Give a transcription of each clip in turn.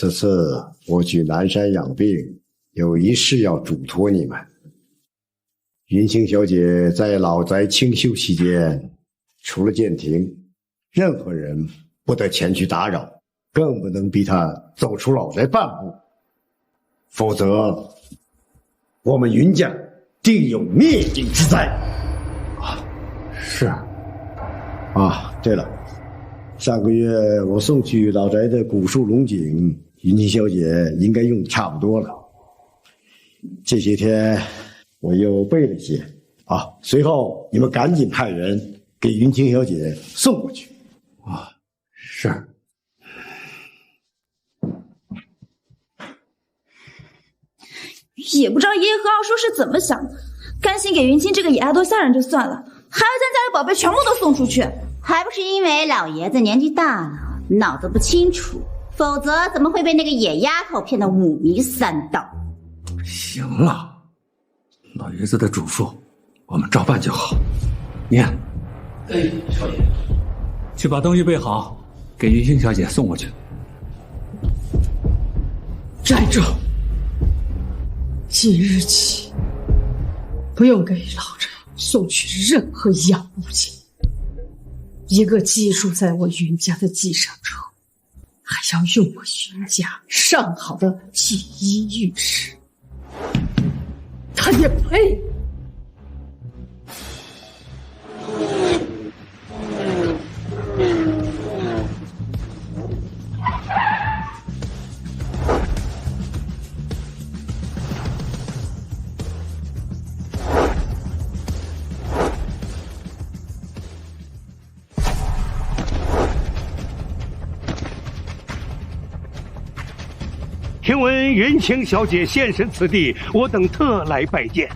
此次我去南山养病，有一事要嘱托你们。云清小姐在老宅清修期间，除了建庭，任何人不得前去打扰，更不能逼她走出老宅半步，否则我们云家定有灭顶之灾。是。对了，上个月我送去老宅的古树龙井，云清小姐应该用的差不多了。这些天我又备了些，随后你们赶紧派人给云清小姐送过去。是。也不知道爷爷和二叔是怎么想的，甘心给云清这个野丫头下人就算了，还要将家里宝贝全部都送出去，还不是因为老爷子年纪大了，脑子不清楚，否则怎么会被那个野丫头骗得五迷三道？行了，老爷子的嘱咐，我们照办就好。念。少爷，去把东西备好，给云清小姐送过去。站住！即日起，不用给老宅送去任何养物件。一个记述在我云家的记上之后，还要用我云家上好的锦衣玉食，他也配？听闻云清小姐现身此地，我等特来拜见。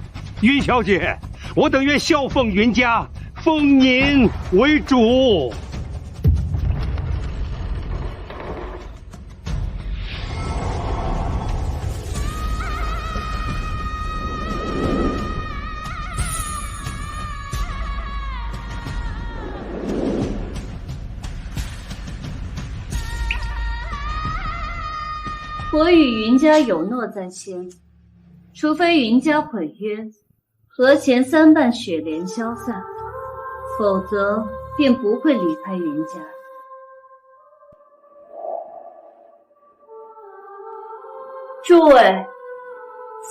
云小姐，我等愿效奉云家，封您为主。我与云家有诺在先，除非云家毁约，和前3瓣雪莲消散，否则便不会离开云家。诸位，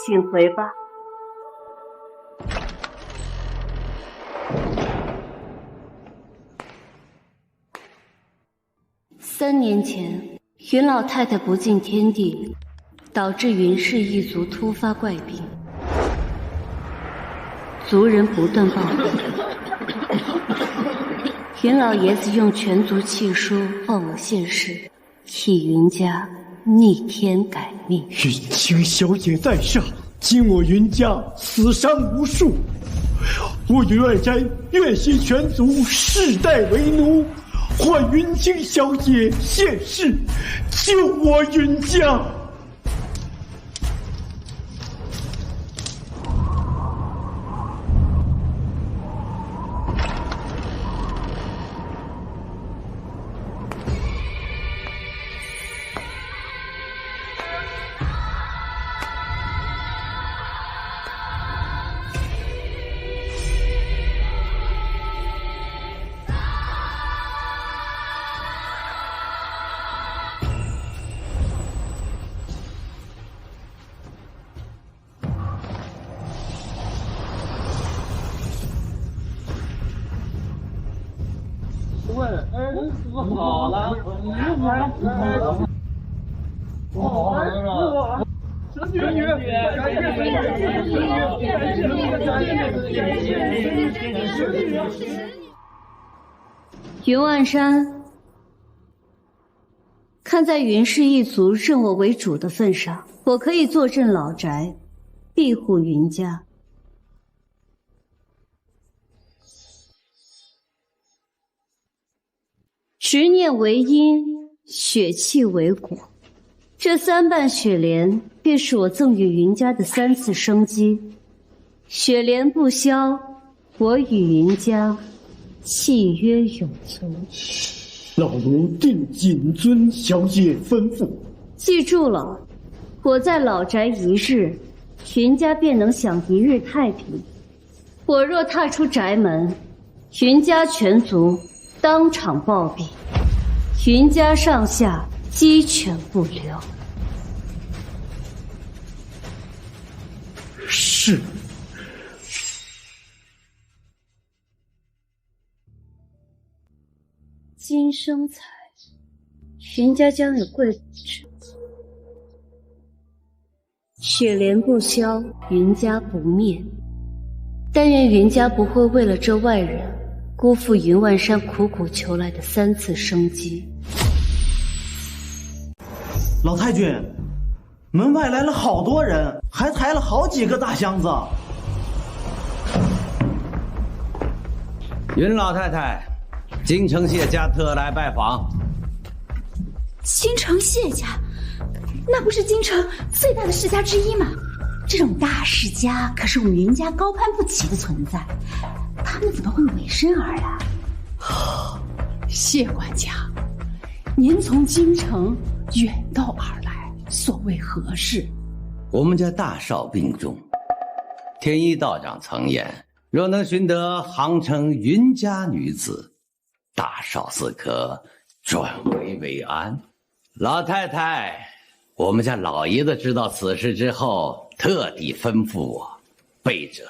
请回吧。3年前。云老太太不敬天地，导致云氏一族突发怪病，族人不断报复。云老爷子用全族契书放我现世，替云家逆天改命。云清小姐在上，今我云家死伤无数，我与二斋愿携全族世代为奴。唤云清小姐现世，救我云家！好了，云万山，看在云氏一族认我为主的份上，我可以坐镇老宅，庇护云家。执念为因，血气为果。这3瓣雪莲，便是我赠予云家的3次生机。雪莲不消，我与云家契约永存。老奴定谨遵小姐吩咐，记住了，我在老宅一日，云家便能享一日太平。我若踏出宅门，云家全族当场暴毙，云家上下鸡犬不留。是。今生财，云家将有贵府之福。雪莲不消，云家不灭。但愿云家不会为了这外人，辜负云万山苦苦求来的3次生机。老太君，门外来了好多人，还抬了好几个大箱子。云老太太，京城谢家特来拜访。京城谢家，那不是京城最大的世家之一吗？这种大世家可是我们云家高攀不起的存在，他们怎么会委身而来？谢管家，您从京城远道而来，所谓何事？我们家大少病重，天一道长曾言，若能寻得杭城云家女子，大少自可转危为安。老太太，我们家老爷子知道此事之后，特地吩咐我备着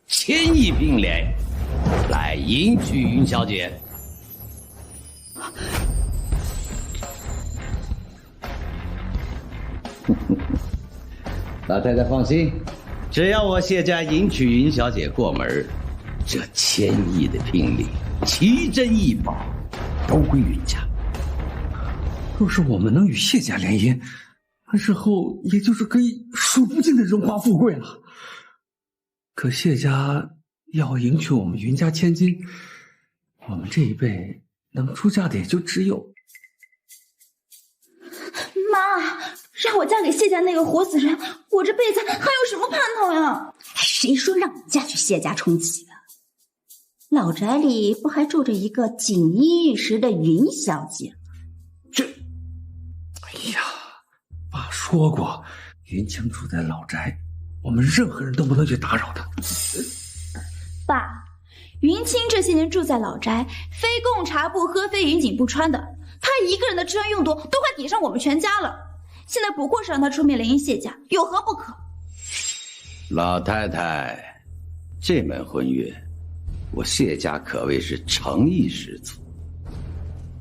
1000亿兵联来迎娶云小姐。老太太放心，只要我谢家迎娶云小姐过门，这1000亿的聘礼、奇珍异宝都归云家。若是我们能与谢家联姻，那日后也就是可以数不尽的荣华富贵了。可谢家要迎娶我们云家千金，我们这一辈能出嫁的也就只有……妈，让我嫁给谢家那个活死人，我这辈子还有什么盼头呀？谁说让你嫁去谢家冲喜的？老宅里不还住着一个锦衣玉食的云小姐？哎呀，爸说过，云清住在老宅，我们任何人都不能去打扰她。爸，云清这些年住在老宅，非贡茶不喝，非云锦不穿的，他一个人的吃穿用度都快抵上我们全家了。现在不过是让他出面联姻谢家，有何不可？老太太，这门婚约，我谢家可谓是诚意十足。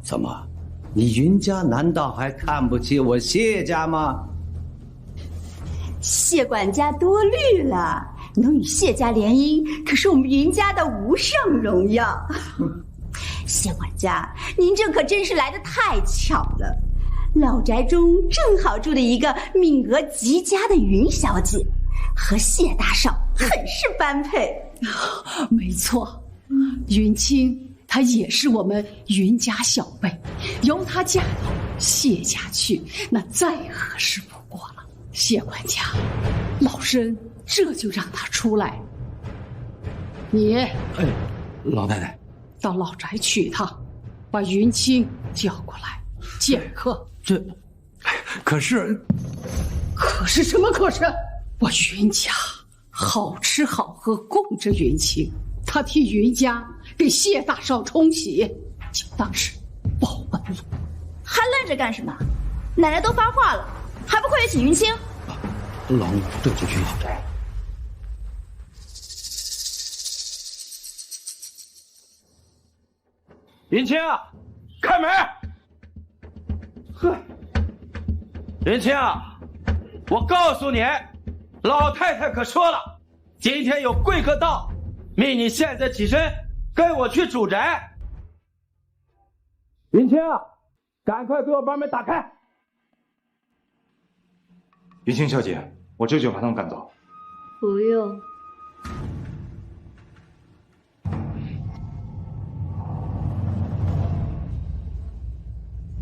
怎么，你云家难道还看不起我谢家吗？谢管家多虑了，能与谢家联姻，可是我们云家的无上荣耀。谢管家，您这可真是来得太巧了，老宅中正好住了一个命格极佳的云小姐，和谢大少很是般配。没错，云清她也是我们云家小辈，由她嫁到谢家去，那再合适不过了。谢管家，老身这就让她出来。你，老太太，到老宅去一趟，把云清叫过来见客。可是什么可是？我云家好吃好喝供着云清，他替云家给谢大少冲喜，就当是报恩了。还愣着干什么？奶奶都发话了，还不快去请云清？老奴这就去老宅。云清，开门！呵，云清，我告诉你，老太太可说了，今天有贵客到，命你现在起身，跟我去主宅。云清，赶快给我把门打开。云清小姐，我这就把他们赶走。不用。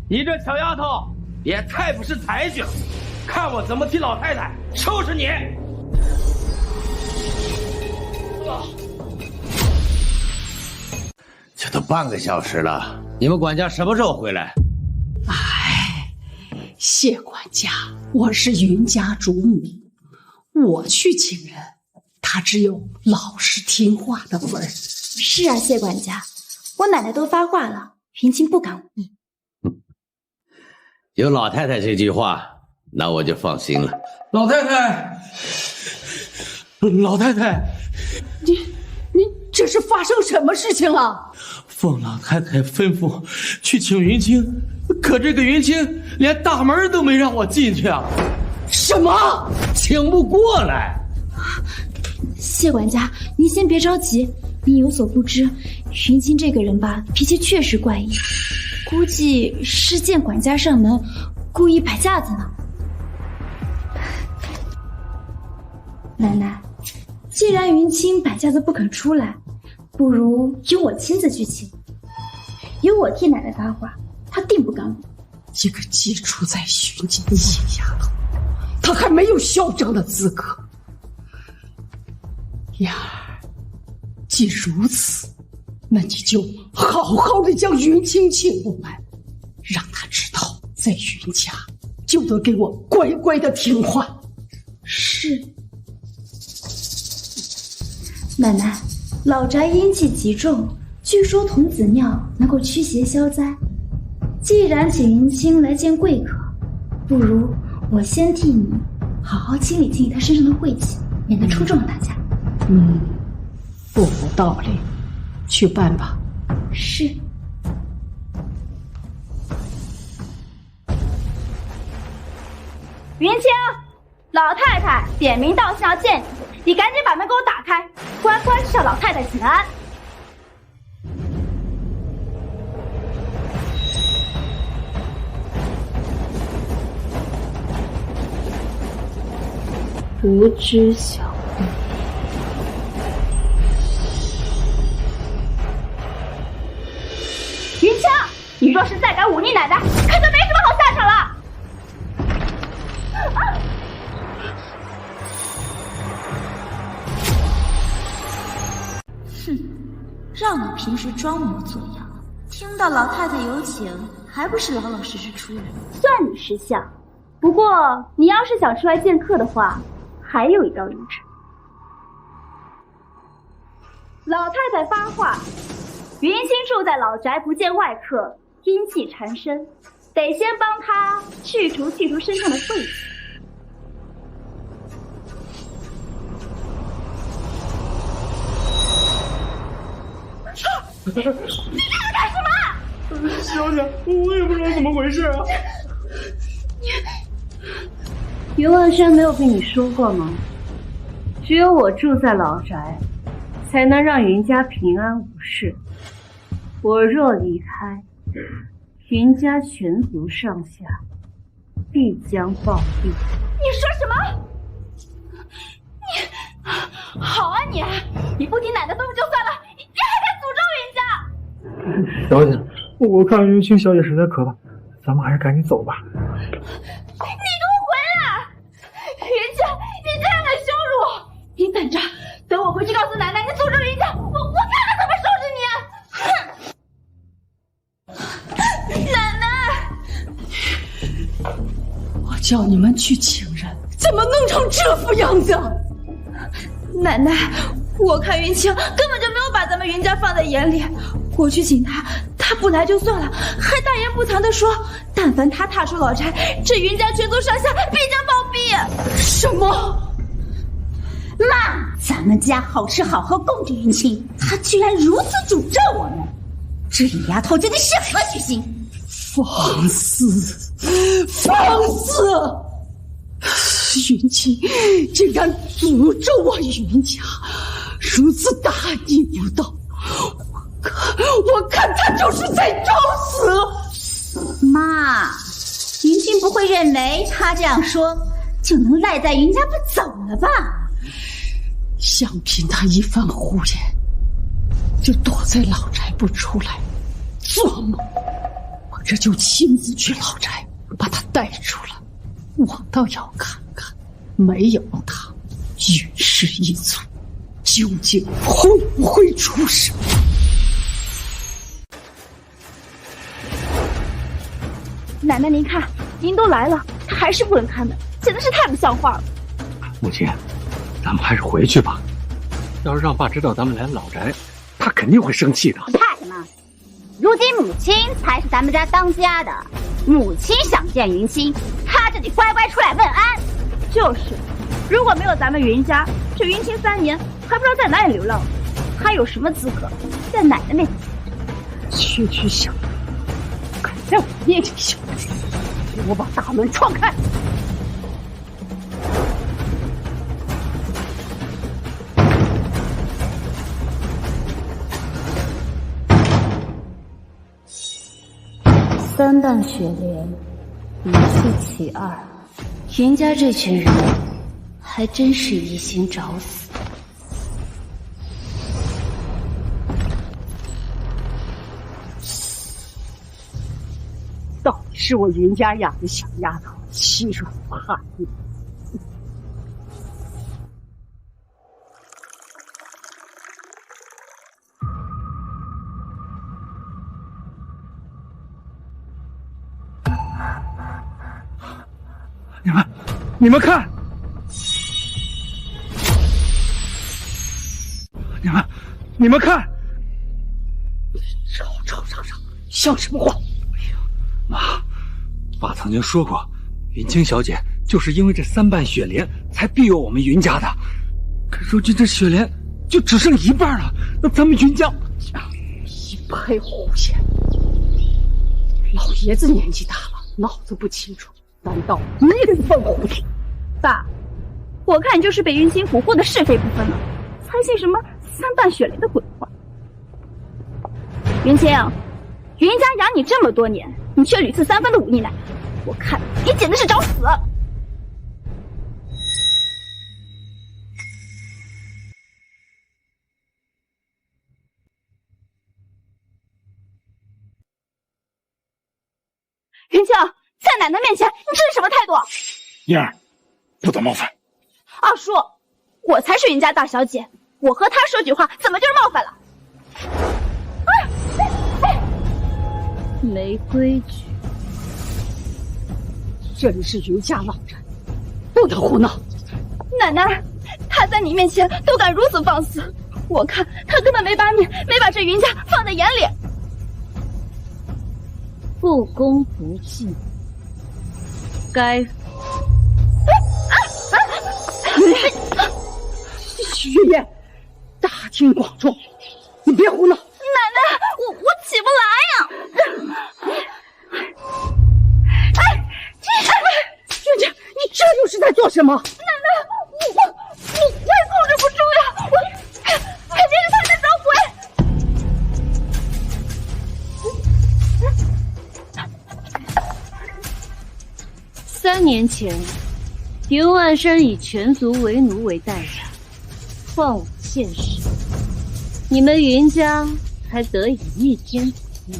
你这小丫头也太不识抬举了，看我怎么替老太太收拾你！这都半个小时了，你们管家什么时候回来？谢管家，我是云家主母，我去请人，他只有老实听话的份儿。是啊，谢管家，我奶奶都发话了，云清不敢忤逆。有老太太这句话，那我就放心了。老太太，你这是发生什么事情了？奉老太太吩咐去请云清，可这个云清连大门都没让我进去啊！什么？请不过来？谢管家，您先别着急，您有所不知，云清这个人吧，脾气确实怪异，估计是见管家上门，故意摆架子呢。奶奶，既然云清摆架子不肯出来，不如由我亲自去请，由我替奶奶搭话，她定不敢忤。一个寄住在云家的野丫头，她还没有嚣张的资格。燕儿，既如此，那你就好好的将云清请过来，让她知道，在云家就得给我乖乖的听话。是。奶奶，老宅阴气极重，据说童子尿能够驱邪消灾。既然请云清来见贵客，不如我先替你好好清理清理他身上的晦气，免得触中了大家。不无道理，去办吧。是。云清，老太太点名道姓要见你，你赶紧把门给我打开，乖乖向老太太请安。不知晓得。云清，你若是再敢忤逆奶奶，可就没什么好下场了。哼，让你平时装模作样，听到老太太有请，还不是老老实实出人？算你识相。不过你要是想出来见客的话，还有一道流程。老太太发话，云清住在老宅不见外客，阴气缠身，得先帮她去除身上的晦气。你干什么？小姐，我也不知道怎么回事啊。云望山没有被你说过吗？只有我住在老宅，才能让云家平安无事。我若离开，云家全族上下必将暴毙。你说什么？你好啊你！你不听奶奶吩咐就算了，你还敢诅咒云家！小姐，我看云清小姐实在可怕，咱们还是赶紧走吧。你给我回来！云家，你这样的羞辱我！你等着，等我回去告诉奶奶你诅咒云家，我看她怎么收拾你！奶奶，我叫你们去请人，怎么弄成这副样子？奶奶，我看云清根本就没有把咱们云家放在眼里。我去请他，他不来就算了，还大言不惭地说，但凡他踏出老宅，这云家全族上下必将暴毙。什么？妈，咱们家好吃好喝供着云清，他居然如此诅咒我们，这野丫头究竟是何居心？放肆！放肆！云清竟然诅咒我云家，如此大逆不道！我看他就是在找死！妈，云清不会认为他这样说就能赖在云家不走了吧？想凭他一番胡言，就躲在老宅不出来，做梦！我这就亲自去老宅把他带出来。我倒要看看，没有他，云氏一族究竟会不会出事？奶奶您看，您都来了，他还是不能开门，简直是太不像话了。母亲，咱们还是回去吧。要是让爸知道咱们来老宅，他肯定会生气的。怕什么？如今母亲才是咱们家当家的，母亲想见云清，他就得乖乖出来问安。就是，如果没有咱们云家，这云清3年还不知道在哪里流浪，他有什么资格在奶奶面前？区区小人，敢在我面前小气，给我把大门撞开！3瓣雪莲，一次其二。云家这群人还真是一心找死。到底是我云家养的小丫头欺软怕硬。你们看，你们看，吵，像什么话？妈，爸曾经说过，云清小姐就是因为这3瓣雪莲才庇佑我们云家的。可如今这雪莲就只剩1半了，那咱们云家……一派胡言！老爷子年纪大了，脑子不清楚，难道你得犯糊涂？爸，我看你就是被云清蛊惑的是非不分了，才信什么3瓣雪莲的鬼话。云清，云家养你这么多年，你却屡次3番的忤逆奶奶，我看你简直是找死！云清，在奶奶面前，你这是什么态度？燕儿，不得冒犯。二叔，我才是云家大小姐，我和她说句话，怎么就是冒犯了？没规矩。这里是云家老宅，不得胡闹。奶奶，她在你面前都敢如此放肆，我看她根本没把这云家放在眼里。不恭不敬，该死！徐月燕，大庭广众，你别胡闹！奶奶，我起不来呀！月姐，你这又是在做什么？奶奶，我控制不住呀！我肯定是他在找鬼。3年前，云万山以全族为奴为代价，换我现实，你们云家才得以逆天改命。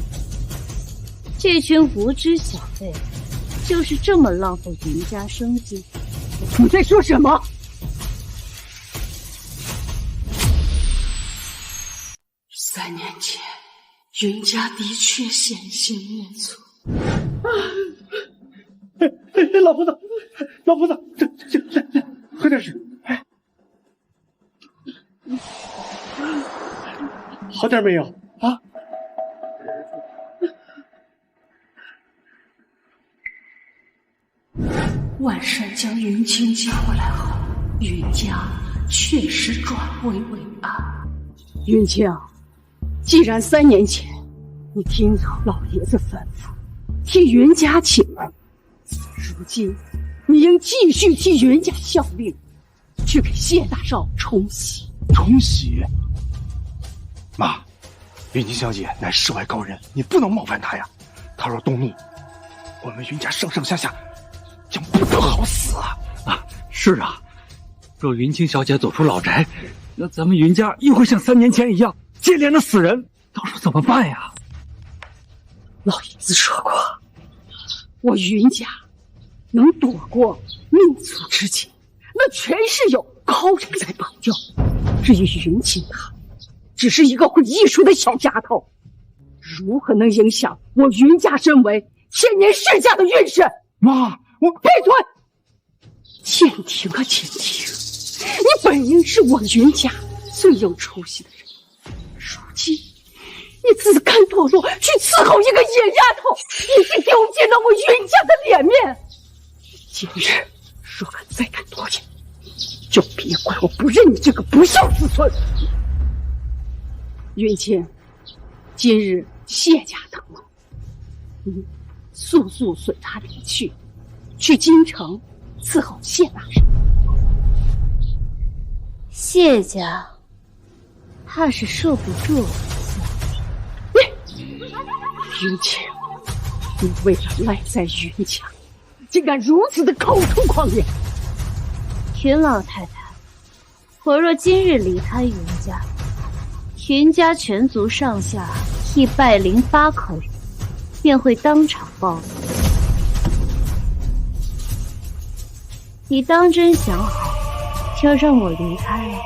这群无知小辈，就是这么浪费云家生机。你在说什么？3年前，云家的确险些灭族。老婆子，来，喝点水。好点没有啊？万山将云清接回来后，云家确实转危为安。云清，既然3年前你听从老爷子吩咐，替云家请安，如今你应继续替云家效力，去给谢大少冲喜。冲喜？妈，云清小姐乃世外高人，你不能冒犯她呀。她若动怒，我们云家上上下下将不得好死啊！是啊，若云清小姐走出老宅，那咱们云家又会像3年前一样接连的死人，到时候怎么办呀？老爷子说过，我云家能躲过命族之劫，那全是有高人在保佑。至于云清她，只是一个会艺术的小丫头，如何能影响我云家身为千年世家的运势？妈，我闭嘴！简婷啊，简婷，你本应是我云家最有出息的人，如今你自甘堕落，去伺候一个野丫头，你是丢尽了我云家的脸面。今日若再敢多言，就别怪我不认你这个不孝子孙。云清，今日谢家等了，你速速随他离去，去京城伺候谢大人。谢家怕是受不住了。云清，你为了赖在云家，竟敢如此的口出狂言！云老太太，我若今日离开云家，云家全族上下亦败灵8口人，便会当场暴死。你当真想好要让我离开了？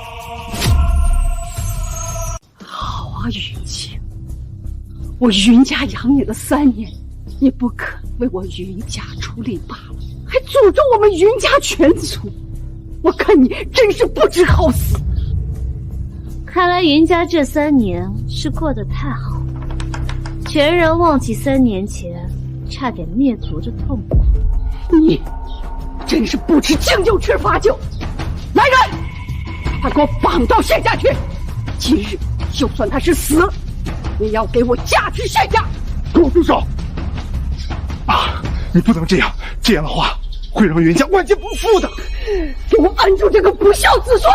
好啊，云清，我云家养你了3年，你不肯为我云家出力罢了，还诅咒我们云家全族，我看你真是不知好死。看来云家这3年是过得太好了，全然忘记3年前差点灭族的痛苦。你真是不知敬酒吃罚酒！来人，把他给我绑到谢家去！今日就算他是死，也要给我嫁去谢家！给我住手！啊，你不能这样，这样的话会让云家万劫不复的。给我按住这个不孝子孙！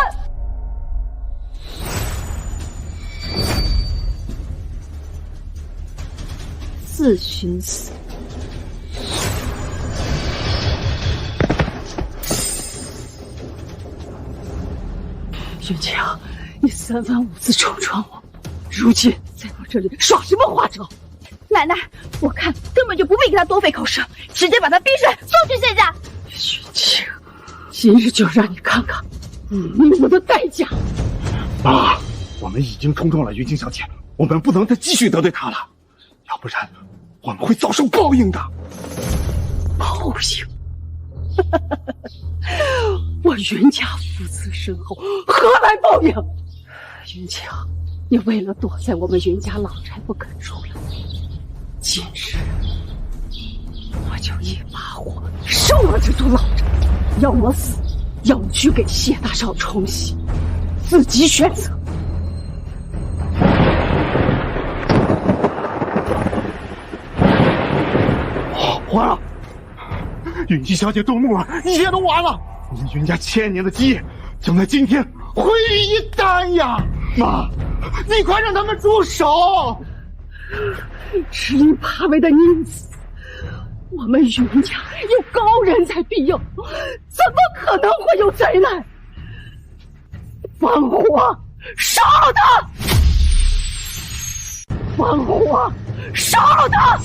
自寻死。云清，你3番5次冲撞我，如今在我这里耍什么花招？奶奶，我看根本就不必给他多费口舌，直接把他逼出来送去谢家。云清，今日就让你看看你命我的代价！妈，我们已经冲撞了云清小姐，我们不能再继续得罪她了，要不然我们会遭受报应的。报应？我云家福资深厚，何来报应？云清，你为了躲在我们云家老宅不肯出来，今日我就一把火烧了这座老宅，要么死，要么去给谢大少冲洗，自己选择。完了，云清小姐动怒了，一切都完了。我们云家1000年的基业，将在今天毁于一旦呀！妈，你快让他们住手！吃里扒外的逆子，我们云家有高人才庇佑，怎么可能会有灾难？放火烧了他！放火烧了他！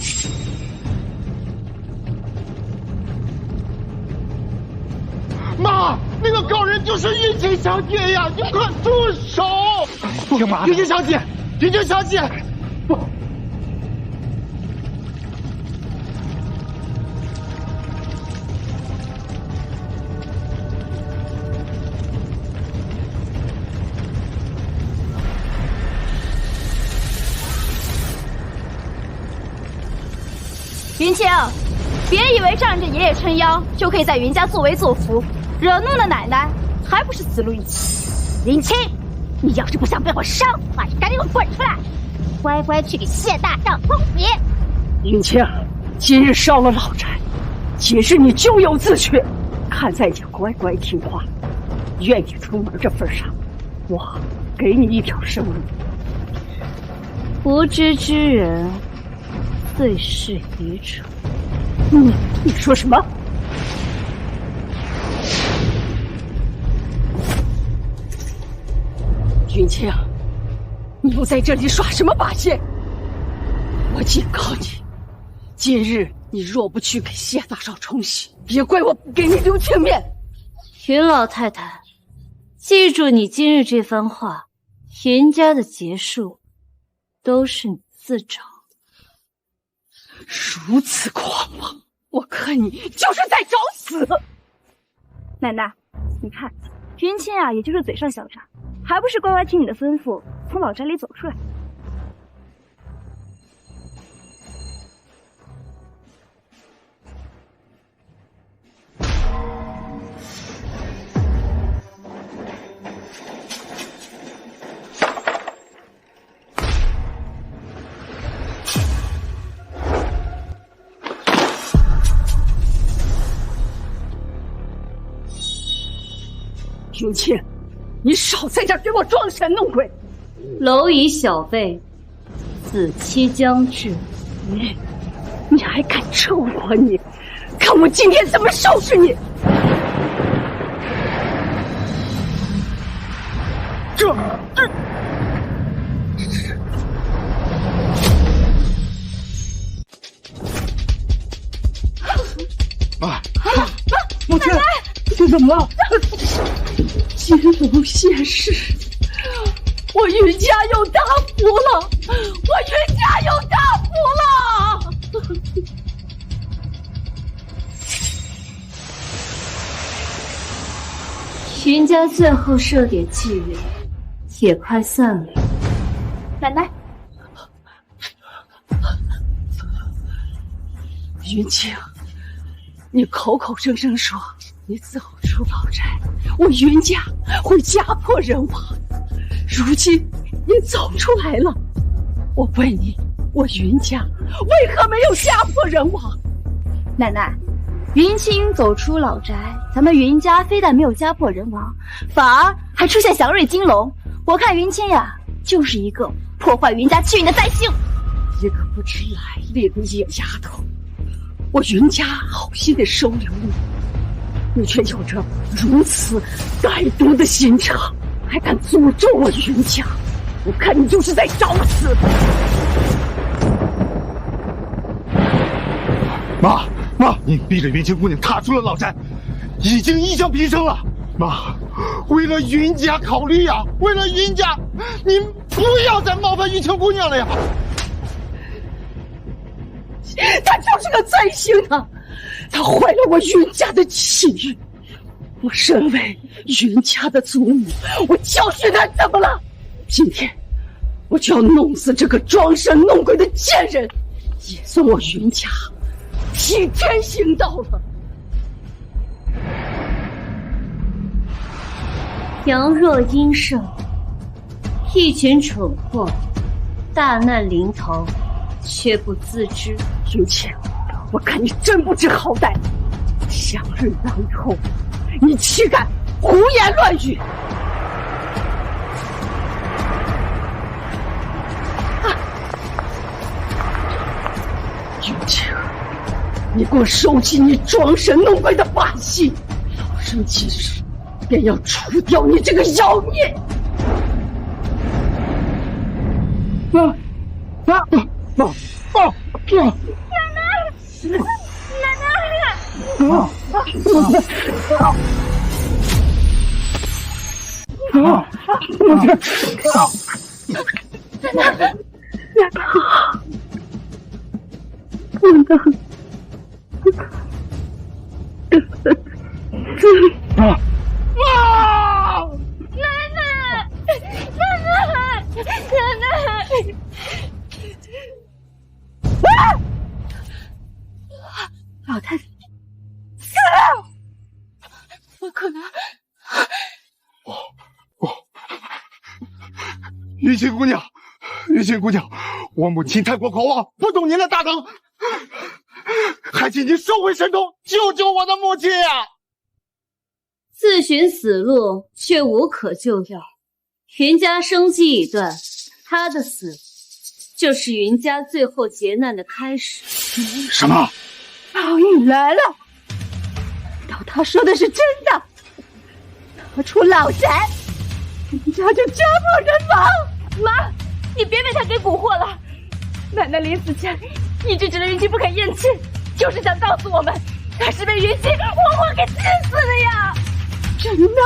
妈，那个高人就是云清小姐呀！你快住手！听妈的，云清小姐，云清小姐，不。云清，别以为仗着爷爷撑腰就可以在云家作威作福，惹怒了奶奶，还不是死路一起。云清，你要是不想被我烧死的话，赶紧给我滚出来，乖乖去给谢大少冲洗。云清，今日烧了老宅，今日你咎由自取。看在你乖乖听话，愿意出门这份上，我给你一条生路。无知之人最是愚蠢。你说什么？云清，你又在这里耍什么把戏？我警告你，今日你若不去给谢大少冲洗，别怪我不给你留情面。云老太太，记住你今日这番话，云家的结束都是你自找。如此狂妄，我看你就是在找死！奶奶，你看，云清啊，也就是嘴上小傻，还不是乖乖听你的吩咐，从老宅里走出来。云清，你少在这儿给我装神弄鬼！蝼蚁小辈，子期将至，你还敢抽我你？看我今天怎么收拾你！母亲，这怎么了？金龙现世，我云家有大福了！我云家有大福了！云家最后设点祭月，也快散了。奶奶，云清，你口口声声说你走出老宅，我云家会家破人亡。如今你走出来了，我问你，我云家为何没有家破人亡？奶奶，云清走出老宅，咱们云家非但没有家破人亡，反而还出现祥瑞金龙。我看云清呀，就是一个破坏云家气运的灾星，一个不知来历的野丫头。我云家好心的收留你，你却有着如此歹毒的心肠，还敢诅咒我云家！我看你就是在找死！妈，您逼着云清姑娘踏出了老宅，已经异象频生了。妈，为了云家考虑呀，为了云家，您不要再冒犯云清姑娘了呀！他就是个灾星啊！他坏了我云家的气运。我身为云家的祖母，我教训他怎么了？今天我就要弄死这个装神弄鬼的贱人，也算我云家替天行道了。阳若阴盛，一群蠢货，大难临头却不自知。云清，我看你真不知好歹！祥瑞到以后，你岂敢胡言乱语！云清，你给我收起你装神弄鬼的把戏！老身今日便要除掉你这个妖孽！老太太死了！不可能！云清姑娘，我母亲太过狂妄，不懂您的大能，还请您收回神通，救救我的母亲呀！自寻死路，却无可救药。云家生机已断，他的死就是云家最后劫难的开始。什么？老尹来了！难道他说的是真的？他出老宅，云家就家破人亡？妈，你别被他给蛊惑了。奶奶临死前一直指着云清不肯咽气，就是想告诉我们，他是被云清活活给气死的呀！真的？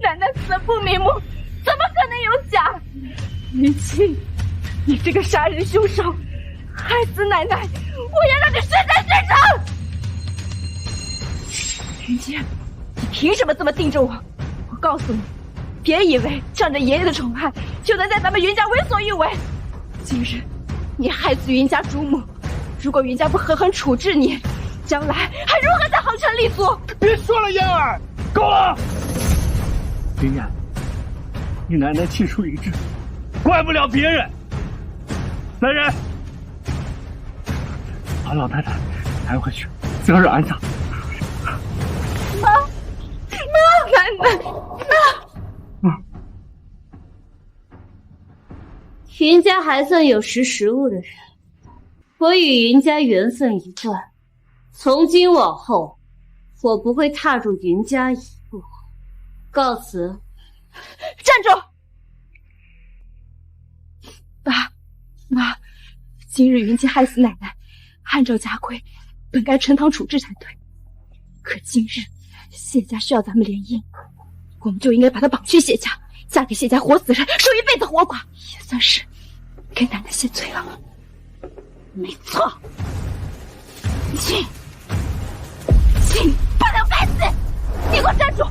奶奶死不瞑目，怎么可能有假？云清，你这个杀人凶手，害死奶奶，我要让你血债血偿！云清，你凭什么这么盯着我？我告诉你，别以为仗着爷爷的宠爱就能在咱们云家为所欲为。今日你害死云家主母，如果云家不狠狠处置你，将来还如何在皇城立足？别说了，嫣儿，够了！云烟，你奶奶气数理智，怪不了别人。来人，把老太太抬回去，责任安葬。奶奶，云家还算有识时务的人，我与云家缘分已断，从今往后，我不会踏入云家一步。告辞。站住！爸妈，今日云姬害死奶奶，按照家规，本该呈堂处置才对。可今日谢家需要咱们联姻，我们就应该把她绑去谢家，嫁给谢家活死人，受一辈子活寡，也算是给奶奶谢罪了。没错，请不能该死！你给我站住！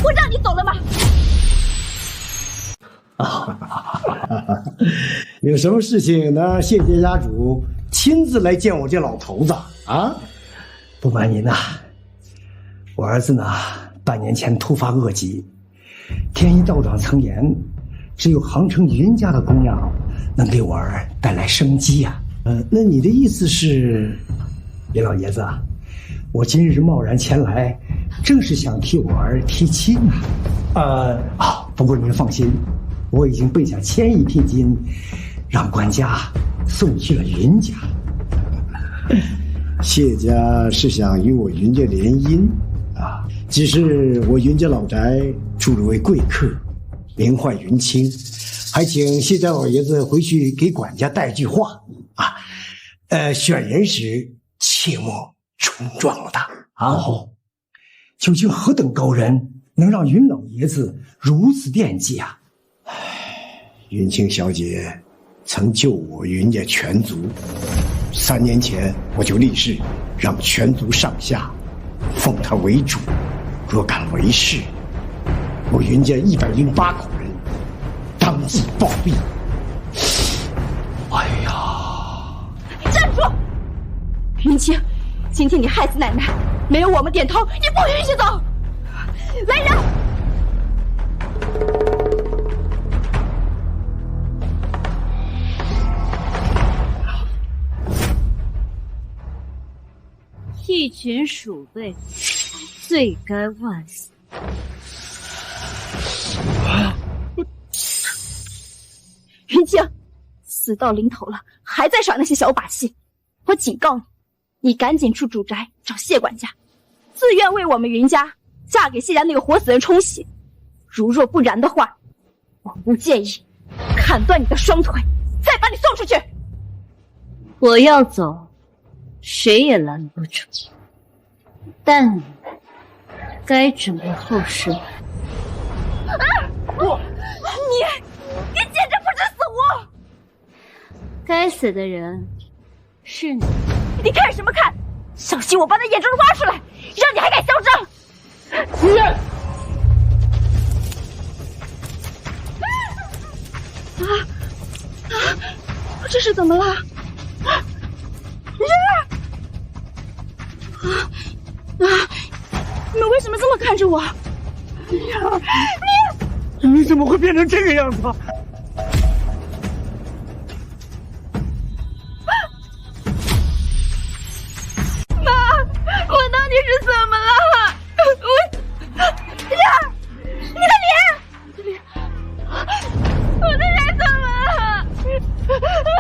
我让你走了吗？有什么事情呢？谢家家主亲自来见我这老头子啊！不瞒您呐，我儿子呢，半年前突发恶疾，天一道长曾言，只有航城云家的供养能给我儿带来生机呀。那你的意思是，李老爷子啊，我今日贸然前来，正是想替我儿提亲啊。不过您放心，我已经备下1000亿聘金，让官家送去了云家。谢家是想与我云家联姻啊，只是我云家老宅住了位贵客，名唤云清，还请谢家老爷子回去给管家带句话啊。选人时切莫冲撞了他啊！究竟何等高人，能让云老爷子如此惦记啊？云清小姐曾救我云家全族，3年前我就立誓让全族上下奉她为主，若敢违誓，我云家108口人当即暴毙。哎呀！站住！云清，今天你害死奶奶，没有我们点头，你不允许走。来人！一群鼠辈，罪该万死。云清，死到临头了，还在耍那些小把戏，我警告你，你赶紧出主宅找谢管家，自愿为我们云家嫁给谢家那个活死人冲喜。如若不然的话，我不介意砍断你的双腿，再把你送出去。我要走，谁也拦不住。但你该准备后事。你简直不知死活！该死的人是你。你看什么看？小心我把他眼珠挖出来，让你还敢嚣张！女人！这是怎么了？你们为什么这么看着我？你怎么会变成这个样子？妈，我到底是怎么了？你的脸，我的脸怎么了？我的脸！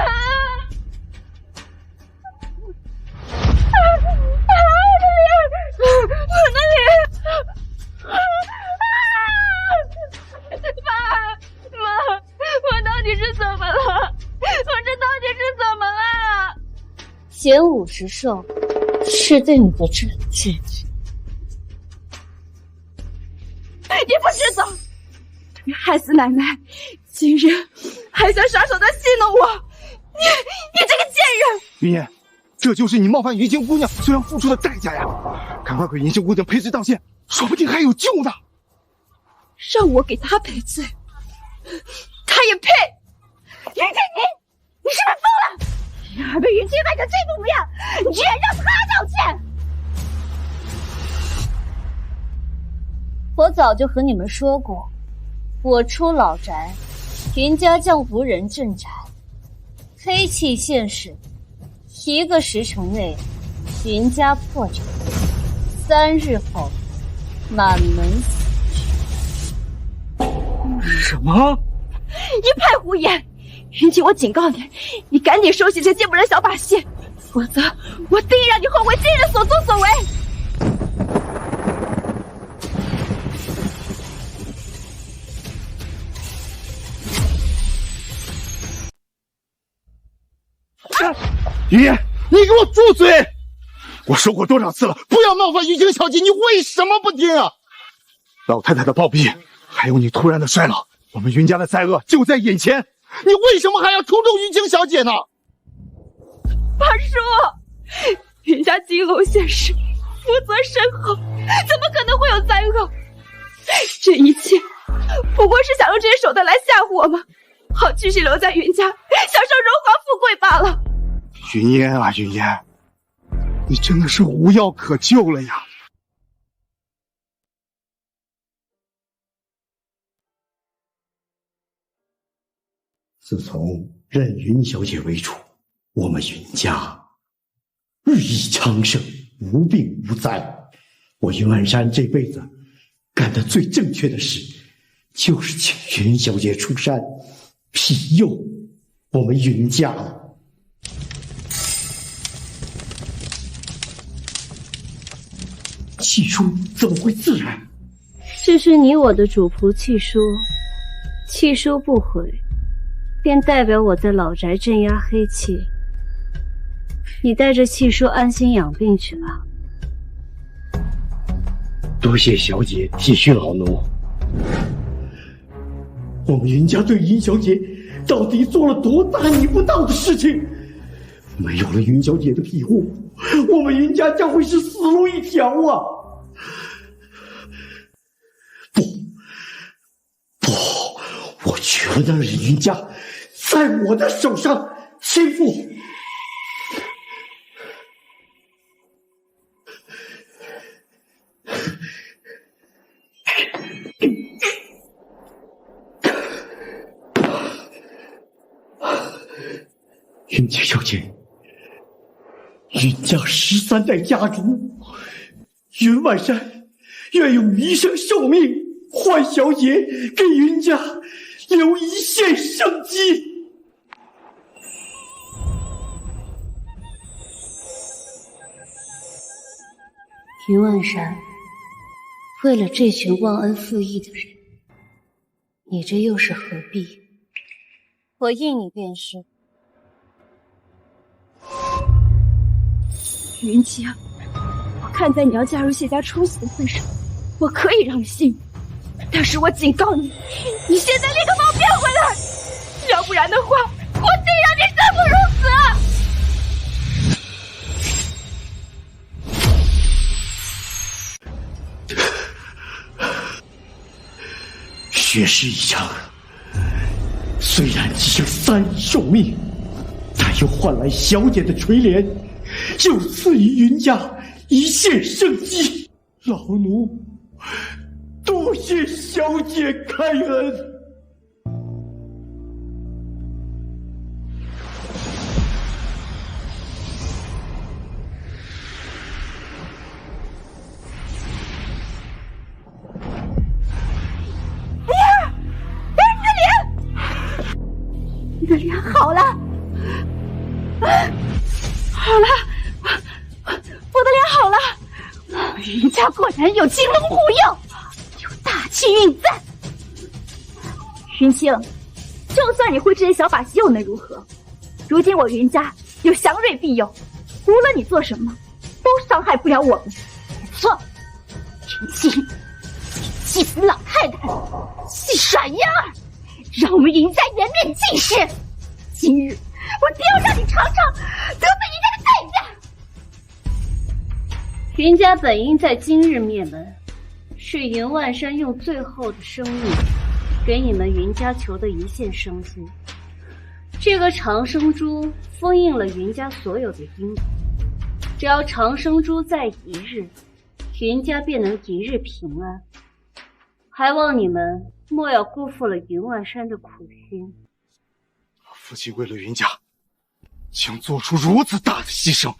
妈，我到底是怎么了？我这到底是怎么了？减50寿是对你的正治。你不许走！你害死奶奶，今日还想耍手段戏弄我，你这个贱人！云烟，这就是你冒犯云清姑娘所要付出的代价呀！赶快给云清姑娘赔罪道歉，说不定还有救呢。让我给她赔罪，她也配？云清，你是不是疯了？你还被云清害成这副模样，你居然让她道歉！我早就和你们说过，我出老宅，云家将无人镇宅，黑气现世，1个时辰内，云家破产，3日后满门死去。什么？一派胡言！云清，我警告你，你赶紧收起这见不人小把戏，否则我定让你后悔今日所作所为。云烟，你给我住嘴！我说过多少次了，不要冒犯云清小姐，你为什么不听啊？老太太的暴毙，还有你突然的衰老，我们云家的灾厄就在眼前，你为什么还要冲动云清小姐呢？八叔，云家金龙现世，福泽深厚，怎么可能会有灾厄？这一切不过是想用这些手段来吓唬我吗？好继续留在云家，享受荣华富贵罢了。云烟啊，云烟，你真的是无药可救了呀！自从任云小姐为主，我们云家日益昌盛，无病无灾。我云万山这辈子干的最正确的事，就是请云小姐出山庇佑我们云家。契书怎么会自然？这是你我的主仆契书，契书不毁，便代表我在老宅镇压黑气。你带着契书安心养病去吧。多谢小姐体恤老奴。我们云家对云小姐到底做了多大逆不道的事情？没有了云小姐的庇护，我们云家将会是死路一条啊！不，我绝不能让云家在我的手上倾覆。云家小姐，云家13代家主云万山愿用余生寿命换小姐给云家留一线生机。云万山，为了这群忘恩负义的人，你这又是何必？我应你便是。云清，我看在你要嫁入谢家冲喜的份上，我可以让你信我，但是我警告你，你现在立刻把我变回来，要不然的话，我定让你生不如死。血誓一场，虽然只剩3日寿命，但又换来小姐的垂怜，又赐予云家一线生机。老奴多谢小姐开恩。你的脸好了，好了，我的脸好了。云家果然有金龙护佑，有大气运在。云清，就算你会这些小把戏又能如何？如今我云家有祥瑞庇佑，无论你做什么，都伤害不了我们。没错，云清，气死老太太，戏耍婴儿，让我们云家颜面尽失。今日我定要让你尝尝得罪人家的代价。云家本应在今日灭门，是云万山用最后的生命给你们云家求的一线生机。这个长生珠封印了云家所有的因果，只要长生珠在一日，云家便能一日平安。还望你们莫要辜负了云万山的苦心。父亲为了云家，竟做出如此大的牺牲，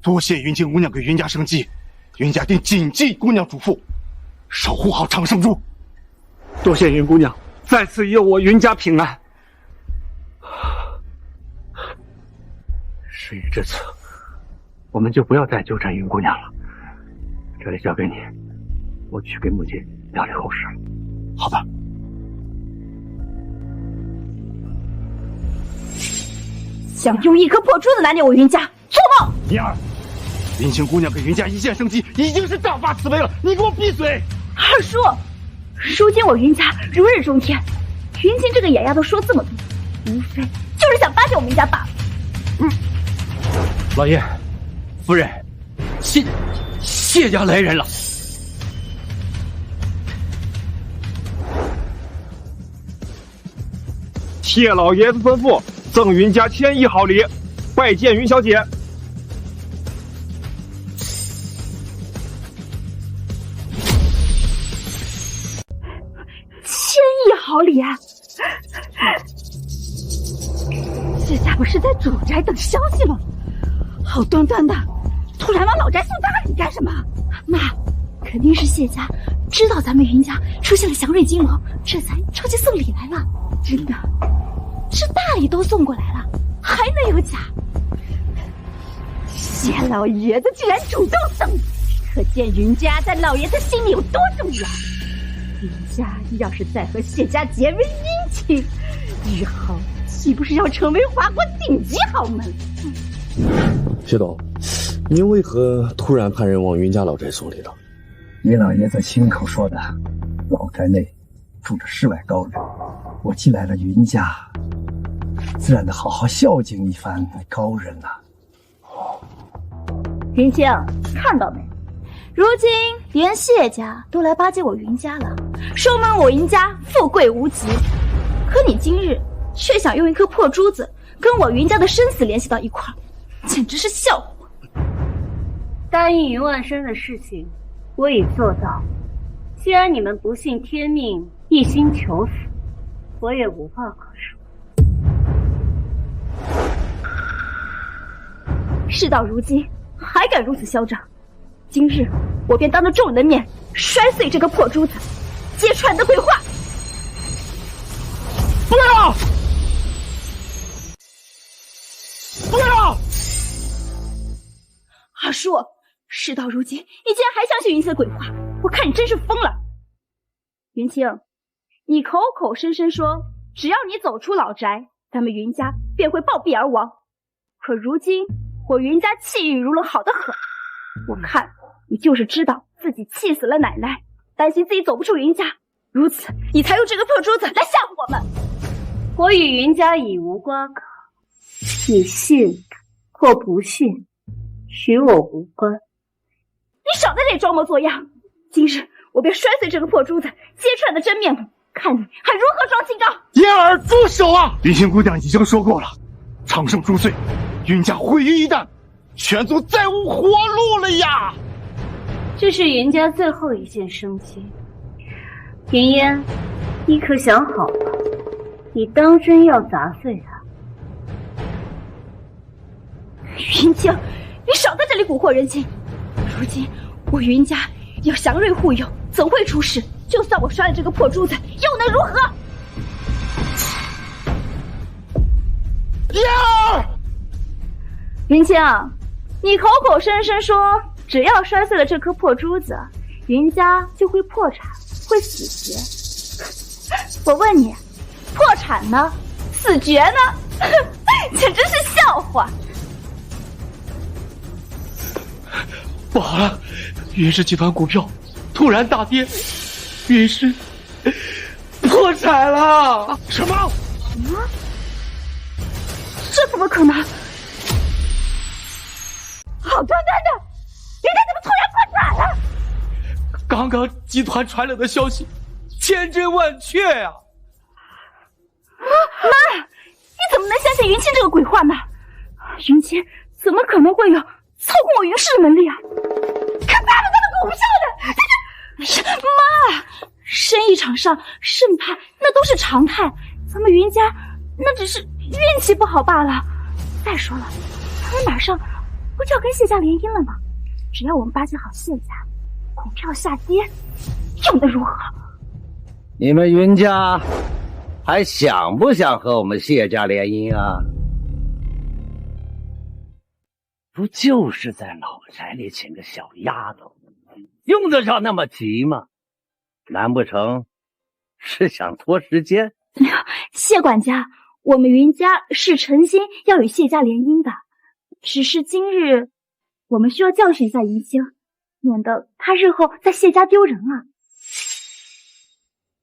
多谢云清姑娘给云家生机，云家定谨记姑娘嘱咐，守护好长生珠。多谢云姑娘再次佑我云家平安。事已至此，我们就不要再纠缠云姑娘了。这里交给你，我去给母亲料理后事了。好吧。想用一颗破珠子拿捏我云家，做梦！燕儿，云清姑娘给云家一线生机，已经是大发慈悲了，你给我闭嘴！二叔，如今我云家如日中天，云清这个野丫头说这么多，无非就是想巴结我们云家罢了。老爷，夫人，谢家来人了。谢老爷子吩咐，赠云家1000好礼，拜见云小姐。1000好礼啊！这家伙是在主宅等消息了，好端端的，突然往老宅送大礼干什么？妈，肯定是谢家知道咱们云家出现了祥瑞金龙，这才着急送礼来了。真的，这大礼都送过来了，还能有假？谢老爷子居然主动送礼，可见云家在老爷子心里有多重要。云家要是再和谢家结为姻亲，日后岂不是要成为华国顶级豪门？薛董，您为何突然派人往云家老宅送礼了？云老爷子亲口说的，老宅内住着世外高人，我既来了云家，自然得好好孝敬一番高人呐。云清，看到没？如今连谢家都来巴结我云家了，说明我云家富贵无极。可你今日却想用一颗破珠子跟我云家的生死联系到一块儿，简直是笑话。答应云万山的事情，我已做到。既然你们不信天命，一心求死，我也无话可说。事到如今，还敢如此嚣张！今日我便当着众人的面摔碎这个破珠子，揭穿你的鬼话！不要！不要！二叔，事到如今，你竟然还相信云清的鬼话，我看你真是疯了！云清，你口口声声说只要你走出老宅，咱们云家便会暴毙而亡。可如今我云家气运如龙，好得很。我看你就是知道自己气死了奶奶，担心自己走不出云家，如此你才用这个破珠子来吓唬我们。我与云家已无瓜葛，你信或不信，与我无关。你少在这里装模作样！今日我便摔碎这个破珠子，揭穿你的真面目，看你还如何装清高！燕儿，住手啊！云清姑娘已经说过了，长生珠碎，云家毁于一旦，全族再无活路了呀！这是云家最后一线生机。云烟，你可想好了？你当真要砸碎它？云清，你少在这里蛊惑人心！如今我云家要祥瑞护佑，怎会出事？就算我摔了这个破珠子，又能如何？燕儿，云清，你口口声声说只要摔碎了这颗破珠子，云家就会破产，会死绝。我问你，破产呢？死绝呢？简直是笑话！不好了，云氏集团股票突然大跌，云氏破产了！什么？这怎么可能？好端端的，云家怎么突然破产了？刚刚集团传来的消息，千真万确呀！妈，你怎么能相信云清这个鬼话呢？云清怎么可能会有操控我云氏的能力啊？可他们这个股票的，哎呀，妈，生意场上胜败那都是常态，咱们云家那只是运气不好罢了。再说了，他们马上不就要跟谢家联姻了吗？只要我们巴结好谢家，股票下跌又能如何？你们云家还想不想和我们谢家联姻啊？不就是在老宅里请个小丫头，用得着那么急吗？难不成是想拖时间？谢管家，我们云家是诚心要与谢家联姻的，只是今日我们需要教训一下云清，免得他日后在谢家丢人啊。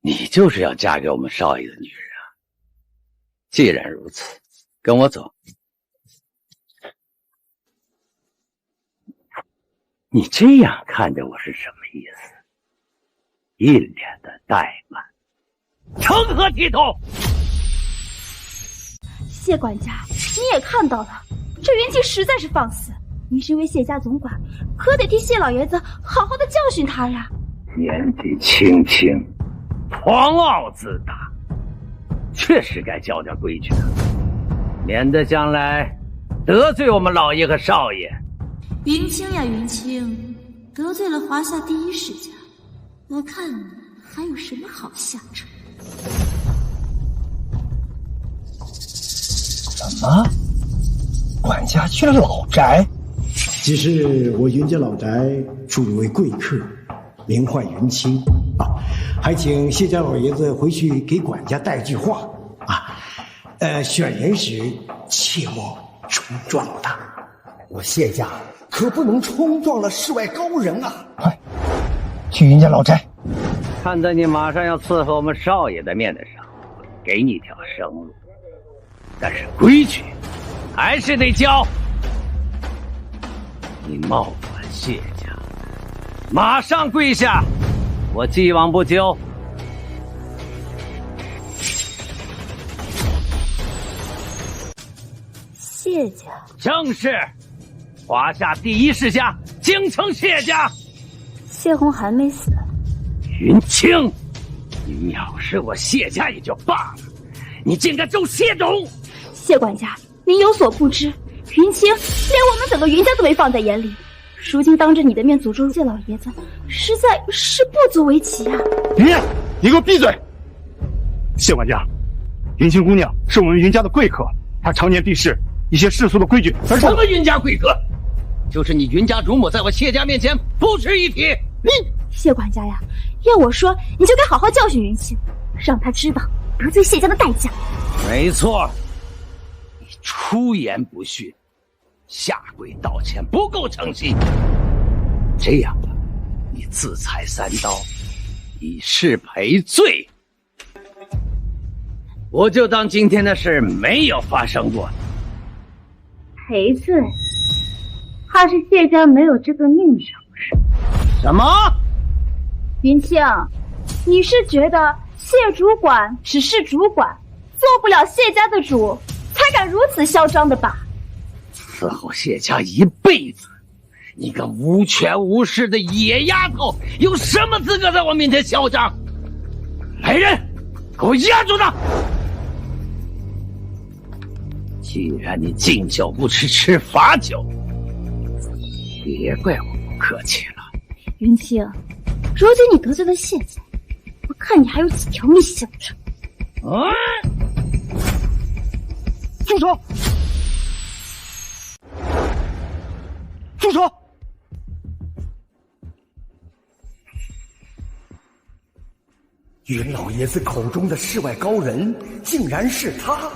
你就是要嫁给我们少爷的女人啊！既然如此，跟我走。你这样看着我是什么意思？一脸的怠慢，成何体统？谢管家，你也看到了，这云清实在是放肆。您身为谢家总管，可得替谢老爷子好好的教训他呀。年纪轻轻，狂傲自大，确实该教点规矩的，免得将来得罪我们老爷和少爷。云清呀云清，得罪了华夏第一世家，我看你还有什么好下场？什么？管家去了老宅？即是我云家老宅住一位贵客，名唤云清啊，还请谢家老爷子回去给管家带句话啊。选人时切莫冲撞他，我谢家可不能冲撞了世外高人啊！快去云家老宅。看在你马上要伺候我们少爷的面子上，给你条生路，但是规矩还是得教。你冒犯谢家，马上跪下！我既往不咎。谢家正是华夏第一世家，京城谢家。谢红还没死。云清，你藐视我谢家也就罢了，你竟敢咒谢董！谢管家，您有所不知，云清连我们整个云家都没放在眼里，如今当着你的面诅咒谢老爷子，实在是不足为奇啊！你给我闭嘴！谢管家，云清姑娘是我们云家的贵客，她常年避世，一些世俗的规矩。什么云家贵客？就是你云家主母在我谢家面前不值一提。谢管家呀，要我说，你就该好好教训云清，让他知道得罪谢家的代价。没错，你出言不逊，下跪道歉不够诚信。这样吧，你自裁3刀，以示赔罪。我就当今天的事没有发生过。赔罪？怕是谢家没有这个命是不是？什么？云清，你是觉得谢主管只是主管，做不了谢家的主，才敢如此嚣张的吧？伺候谢家一辈子，你个无权无势的野丫头，有什么资格在我面前嚣张？来人，给我压住他！既然你敬酒不吃吃罚酒，别怪我不客气了。云清，如今你得罪了谢家，我看你还有几条命想着。住手！住手！云老爷子口中的世外高人，竟然是他！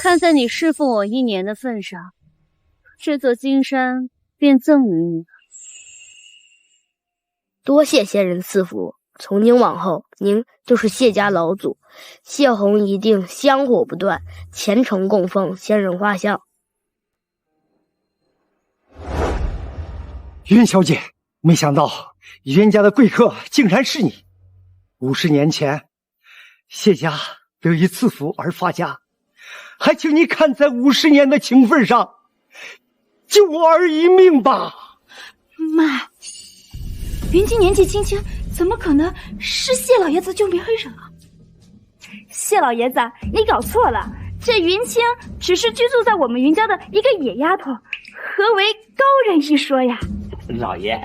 看在你侍奉我1年的份上，这座金山便赠与你了。多谢仙人赐福，从今往后，您就是谢家老祖，谢红一定香火不断，虔诚供奉仙人画像。云小姐，没想到云家的贵客竟然是你。50年前，谢家得以赐福而发家，还请你看在50年的情分上，救我儿一命吧。妈，云清年纪轻轻，怎么可能是谢老爷子救命恩人啊？谢老爷子，你搞错了，这云清只是居住在我们云家的一个野丫头，何为高人一说呀？老爷，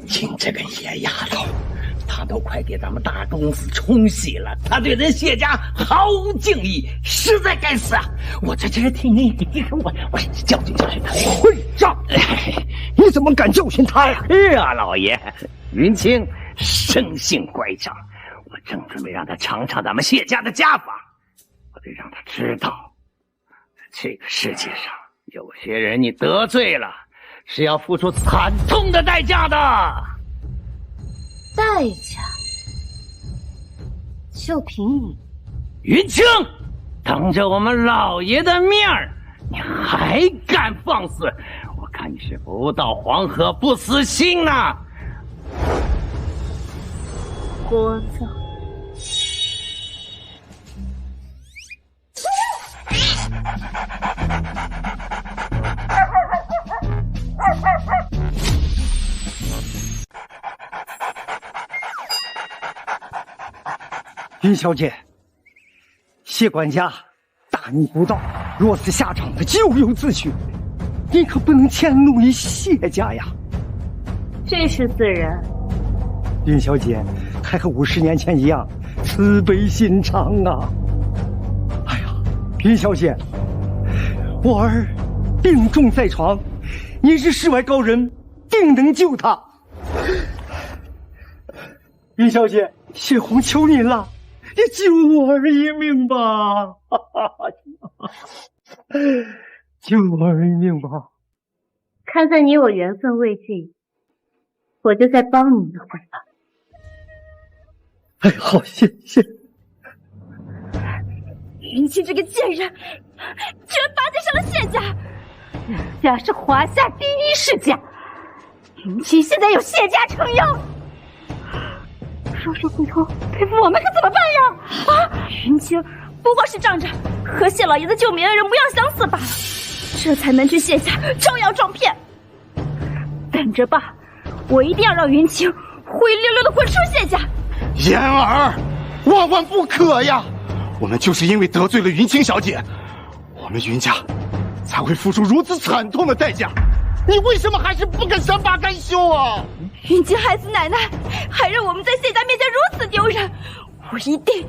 亲这个野丫头，她都快给咱们大公子冲洗了，她对人谢家毫无敬意，实在该死啊！我这替你，我教训教训她。混账！你怎么敢教训她呀？是啊，老爷，云清生性乖巧，我正准备让她尝尝咱们谢家的家法，我得让她知道，这个世界上有些人你得罪了，是要付出惨痛的代价的。代价？就凭你，云清，当着我们老爷的面儿，你还敢放肆？我看你是不到黄河不死心呐！聒噪。云小姐，谢管家大逆不道，若此下场，他咎由自取。你可不能迁怒于谢家呀。这是自然。云小姐还和50年前一样慈悲心肠啊！哎呀，云小姐，我儿病重在床，你是世外高人，定能救他。云小姐，谢红求您了，你救我儿一命吧！救我儿一命吧！看在你我缘分未尽，我就再帮你一回吧。哎，好，谢谢。云清这个贱人，居然巴结上了谢家，人家是华夏第一世家，云清现在有谢家撑腰，若是回头赔付我们可怎么办呀？啊！云清不过是仗着和谢老爷子救命恩人不要相似罢了，这才能去谢家招摇撞骗。等着吧，我一定要让云清灰溜溜的滚出谢家。言儿，万万不可呀！我们就是因为得罪了云清小姐，我们云家才会付出如此惨痛的代价。你为什么还是不肯善罢甘休啊？云清害死奶奶，还让我们在谢家面前如此丢人，我一定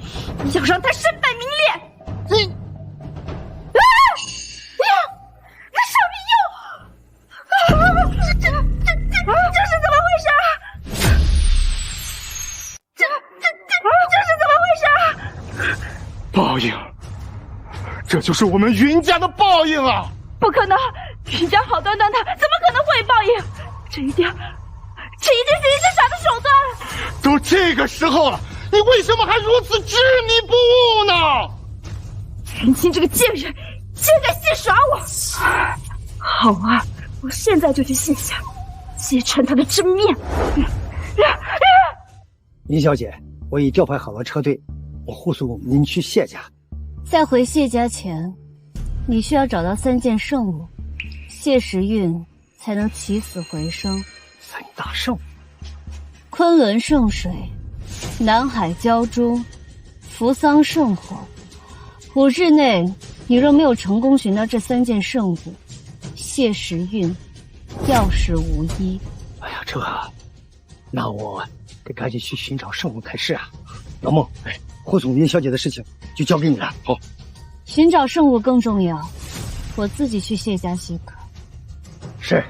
要让她身败名裂。你，啊！那少明佑，这是怎么回事？这是怎么回事？报应，这就是我们云家的报应啊！不可能，云家好端端的，怎么可能会报应？这一定是一只傻的手段。都这个时候了，你为什么还如此执迷不悟呢？云清这个贱人，竟敢戏耍我！好啊，我现在就去谢家，揭穿他的真面。林小姐，我已调派好了车队，我护送您去谢家。在回谢家前，你需要找到3件圣物，谢时运才能起死回生。3大圣物：昆仑圣水、南海鲛珠、扶桑圣火。5日内，你若没有成功寻到这3件圣物，谢时运吊死无依。哎呀，那我得赶紧去寻找圣物才是啊！老孟，护送云小姐的事情就交给你了。好，寻找圣物更重要，我自己去谢家即可。是。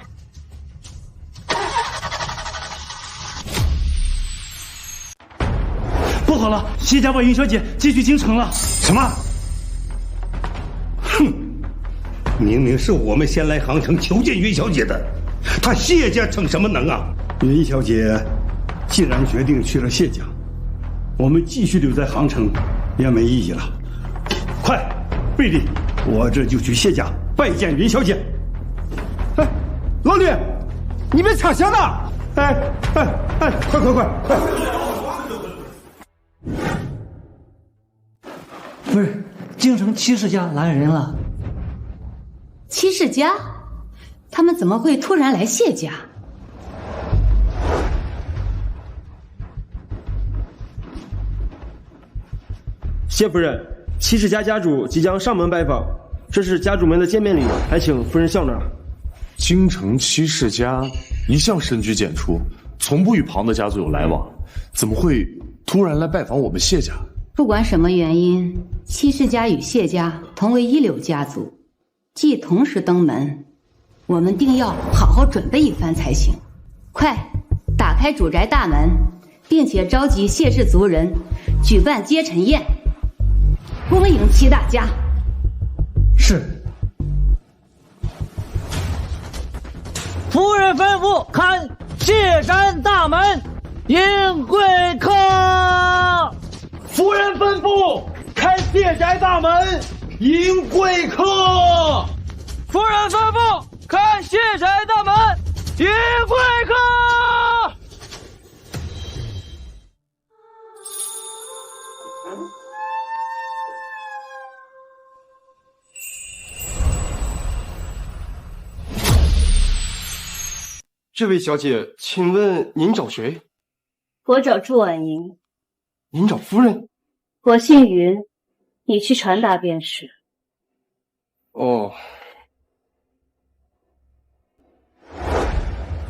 不好了，谢家把云小姐接去京城了。什么？哼！明明是我们先来杭城求见云小姐的，她谢家逞什么能啊？云小姐既然决定去了谢家，我们继续留在杭城也没意义了。快，贝利，我这就去谢家拜见云小姐。哎，老李，你别抢先呐！哎，快！不是，京城七世家来人了。七世家？他们怎么会突然来谢家？谢夫人，七世家家主即将上门拜访，这是家主们的见面礼，还请夫人笑纳。京城七世家一向深居简出，从不与旁的家族有来往，怎么会突然来拜访我们谢家？不管什么原因，七世家与谢家同为一流家族，既同时登门，我们定要好好准备一番才行。快，打开主宅大门，并且召集谢氏族人，举办接尘宴，恭迎七大家。是。夫人吩咐看谢山大门，迎贵客。夫人吩咐开谢宅大门，迎贵客。夫人吩咐开谢宅大门，迎贵客。这位小姐，请问您找谁？我找祝婉莹。您找夫人？我姓云，你去传达便是。哦。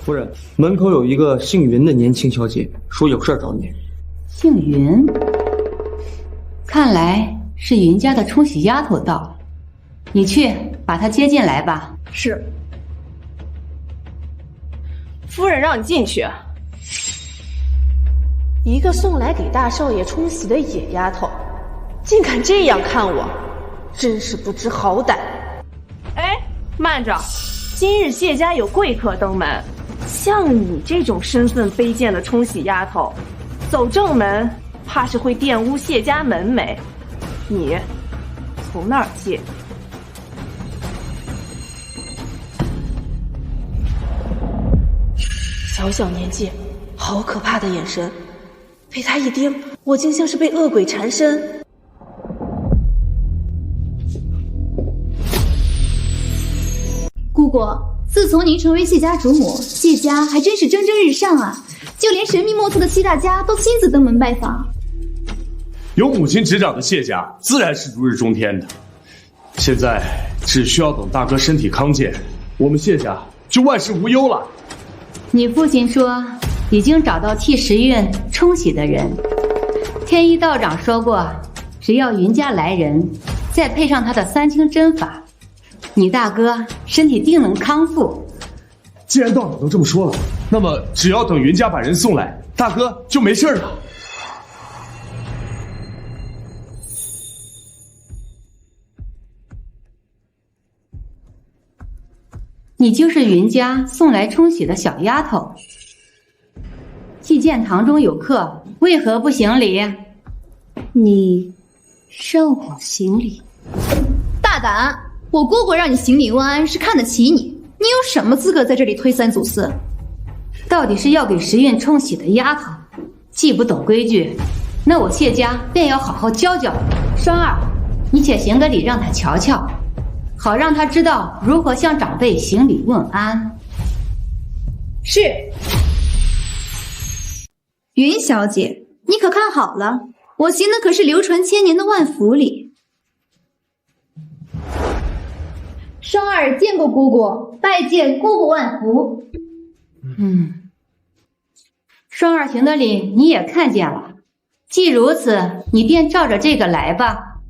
夫人，门口有一个姓云的年轻小姐，说有事找你。姓云？看来是云家的冲喜丫头到了，你去把她接进来吧。是。夫人让你进去。一个送来给大少爷冲喜的野丫头，竟敢这样看我，真是不知好歹。哎，慢着，今日谢家有贵客登门，像你这种身份卑贱的冲喜丫头，走正门怕是会玷污谢家门楣。你从哪儿借？小小年纪，好可怕的眼神，被他一盯，我竟像是被恶鬼缠身。姑姑，自从您成为谢家主母，谢家还真是蒸蒸日上啊！就连神秘莫测的七大家都亲自登门拜访。有母亲执掌的谢家，自然是如日中天的。现在只需要等大哥身体康健，我们谢家就万事无忧了。你父亲说已经找到替时运冲喜的人，天一道长说过，只要云家来人，再配上他的三清真法，你大哥身体定能康复。既然道长都这么说了，那么只要等云家把人送来，大哥就没事了。你就是云家送来冲喜的小丫头，既见堂中有客，为何不行礼？你让我行礼？大胆！我姑姑让你行礼问安是看得起你，你有什么资格在这里推三阻四？到底是要给时运冲喜的丫头，既不懂规矩，那我谢家便要好好教教你。双儿，你且行个礼让她瞧瞧，好让她知道如何向长辈行礼问安。是。云小姐，你可看好了，我行的可是流传千年的万福礼。双儿见过姑姑，拜见姑姑万福。双儿行的礼你也看见了，既如此，你便照着这个来吧。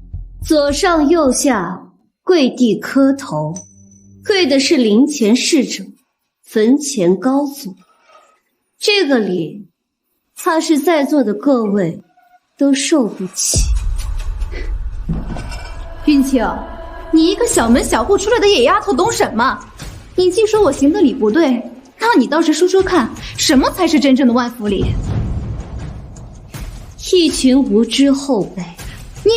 左上右下跪地磕头，跪的是灵前逝者，坟前高祖。这个礼，怕是在座的各位都受不起。云清，你一个小门小户出来的野丫头懂什么？你既说我行的礼不对，那你倒是说说看，什么才是真正的万福礼？一群无知后辈。你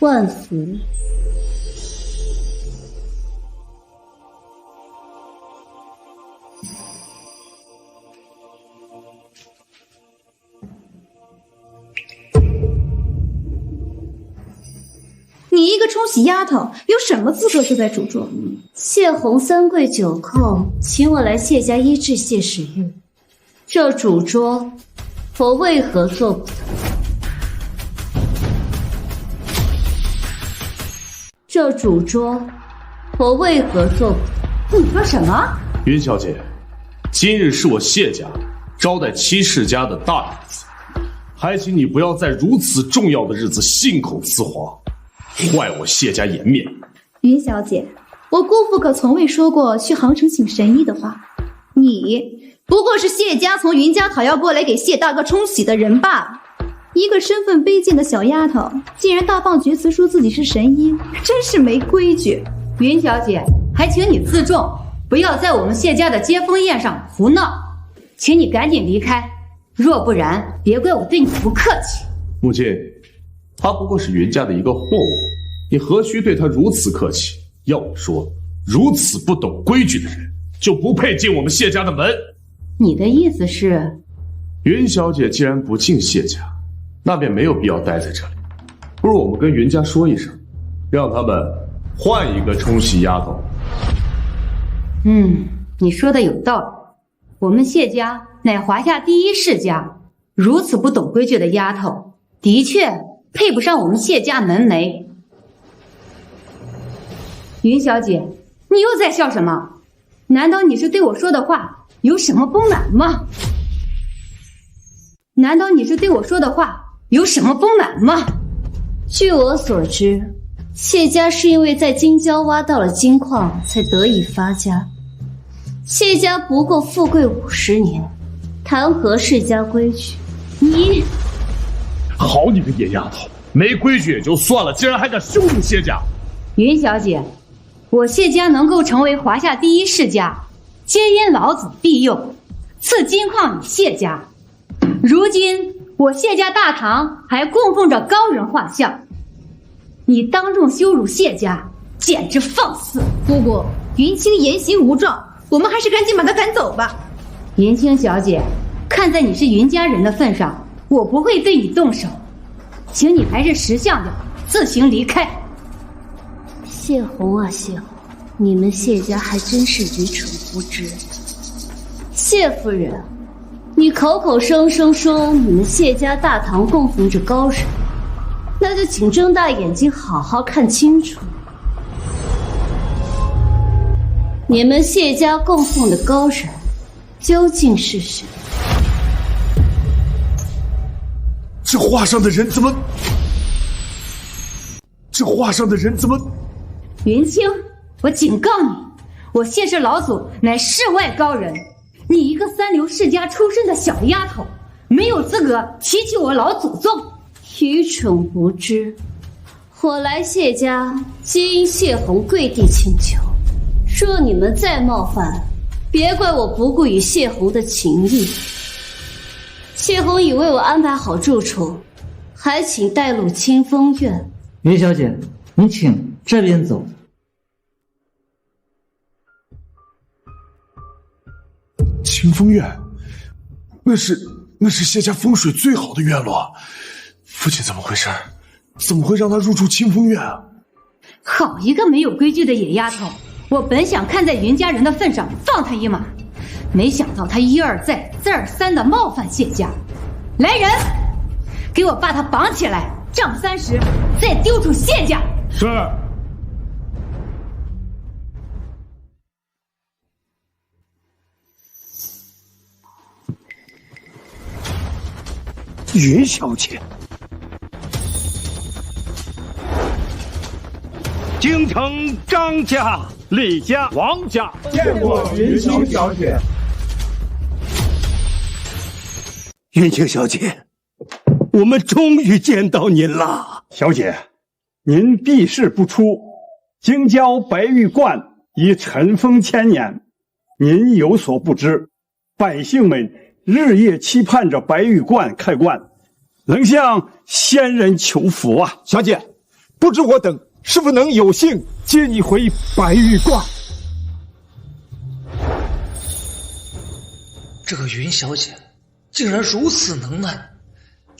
万福。你一个冲喜丫头，有什么资格坐在主桌？谢红三跪九叩，请我来谢家医治谢时玉。这主桌，我为何做不到？这主桌，我为何做不到？你说什么？云小姐，今日是我谢家招待戚氏家的大日子，还请你不要在如此重要的日子信口雌黄，坏我谢家颜面。云小姐，我姑父可从未说过去杭城请神医的话，你不过是谢家从云家讨要过来给谢大哥冲喜的人罢。一个身份卑贱的小丫头，竟然大放厥词说自己是神医，真是没规矩。云小姐，还请你自重，不要在我们谢家的接风宴上胡闹，请你赶紧离开，若不然，别怪我对你不客气。母亲，他不过是云家的一个货物，你何须对他如此客气？要我说，如此不懂规矩的人，就不配进我们谢家的门。你的意思是，云小姐既然不进谢家，那便没有必要待在这里。不如我们跟云家说一声，让他们换一个冲喜丫头。你说的有道理。我们谢家乃华夏第一世家，如此不懂规矩的丫头，的确配不上我们谢家门楣。云小姐，你又在笑什么？难道你是对我说的话有什么不满吗？难道你是对我说的话有什么不满吗？据我所知，谢家是因为在京郊挖到了金矿才得以发家。谢家不过富贵50年，谈何世家规矩？你好你个野丫头，没规矩也就算了，竟然还敢羞辱谢家！云小姐，我谢家能够成为华夏第一世家，皆因老子庇佑，赐金矿与谢家。如今我谢家大堂还供奉着高人画像，你当众羞辱谢家，简直放肆！姑姑，云清言行无状，我们还是赶紧把他赶走吧。云清小姐，看在你是云家人的份上，我不会对你动手，请你还是识相点，自行离开。谢红啊谢红，你们谢家还真是愚蠢无知。谢夫人，你口口声声说你们谢家大堂供奉着高人，那就请睁大眼睛好好看清楚，你们谢家供奉的高人究竟是谁？这画上的人怎么？云清，我警告你，我谢氏老祖乃世外高人，你一个三流世家出身的小丫头，没有资格提起我老祖宗。愚蠢无知！我来谢家皆因谢红跪地请求，若你们再冒犯，别怪我不顾与谢红的情谊。谢红已为我安排好住处，还请带路清风院。云小姐，您请这边走。清风院，那是谢家风水最好的院落。父亲怎么回事？怎么会让他入住清风院啊？好一个没有规矩的野丫头！我本想看在云家人的份上放他一马，没想到他一而再再而三的冒犯谢家。来人，给我把他绑起来，杖30，再丢出谢家。是。云小姐，京城张家、李家、王家见过云清小姐。云清小姐，我们终于见到您了。小姐，您避世不出，京郊白玉观已尘封千年，您有所不知，百姓们日夜期盼着白玉观开观，能向仙人求福啊！小姐，不知我等是否能有幸接你回白玉观？这个云小姐竟然如此能耐，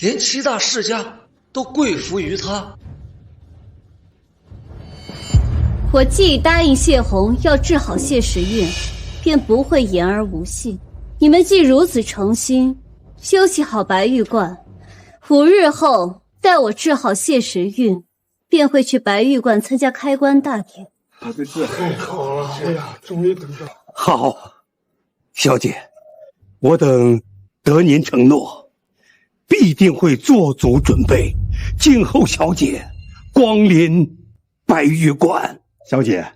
连7大世家都跪服于她。我既答应谢红要治好谢时运，便不会言而无信。你们既如此诚心，修葺好白玉观，5日后待我治好谢时运，便会去白玉观参加开关大典。太好了！哎呀，终于等到。好，小姐，我等得您承诺，必定会做足准备，静候小姐光临白玉观。小姐，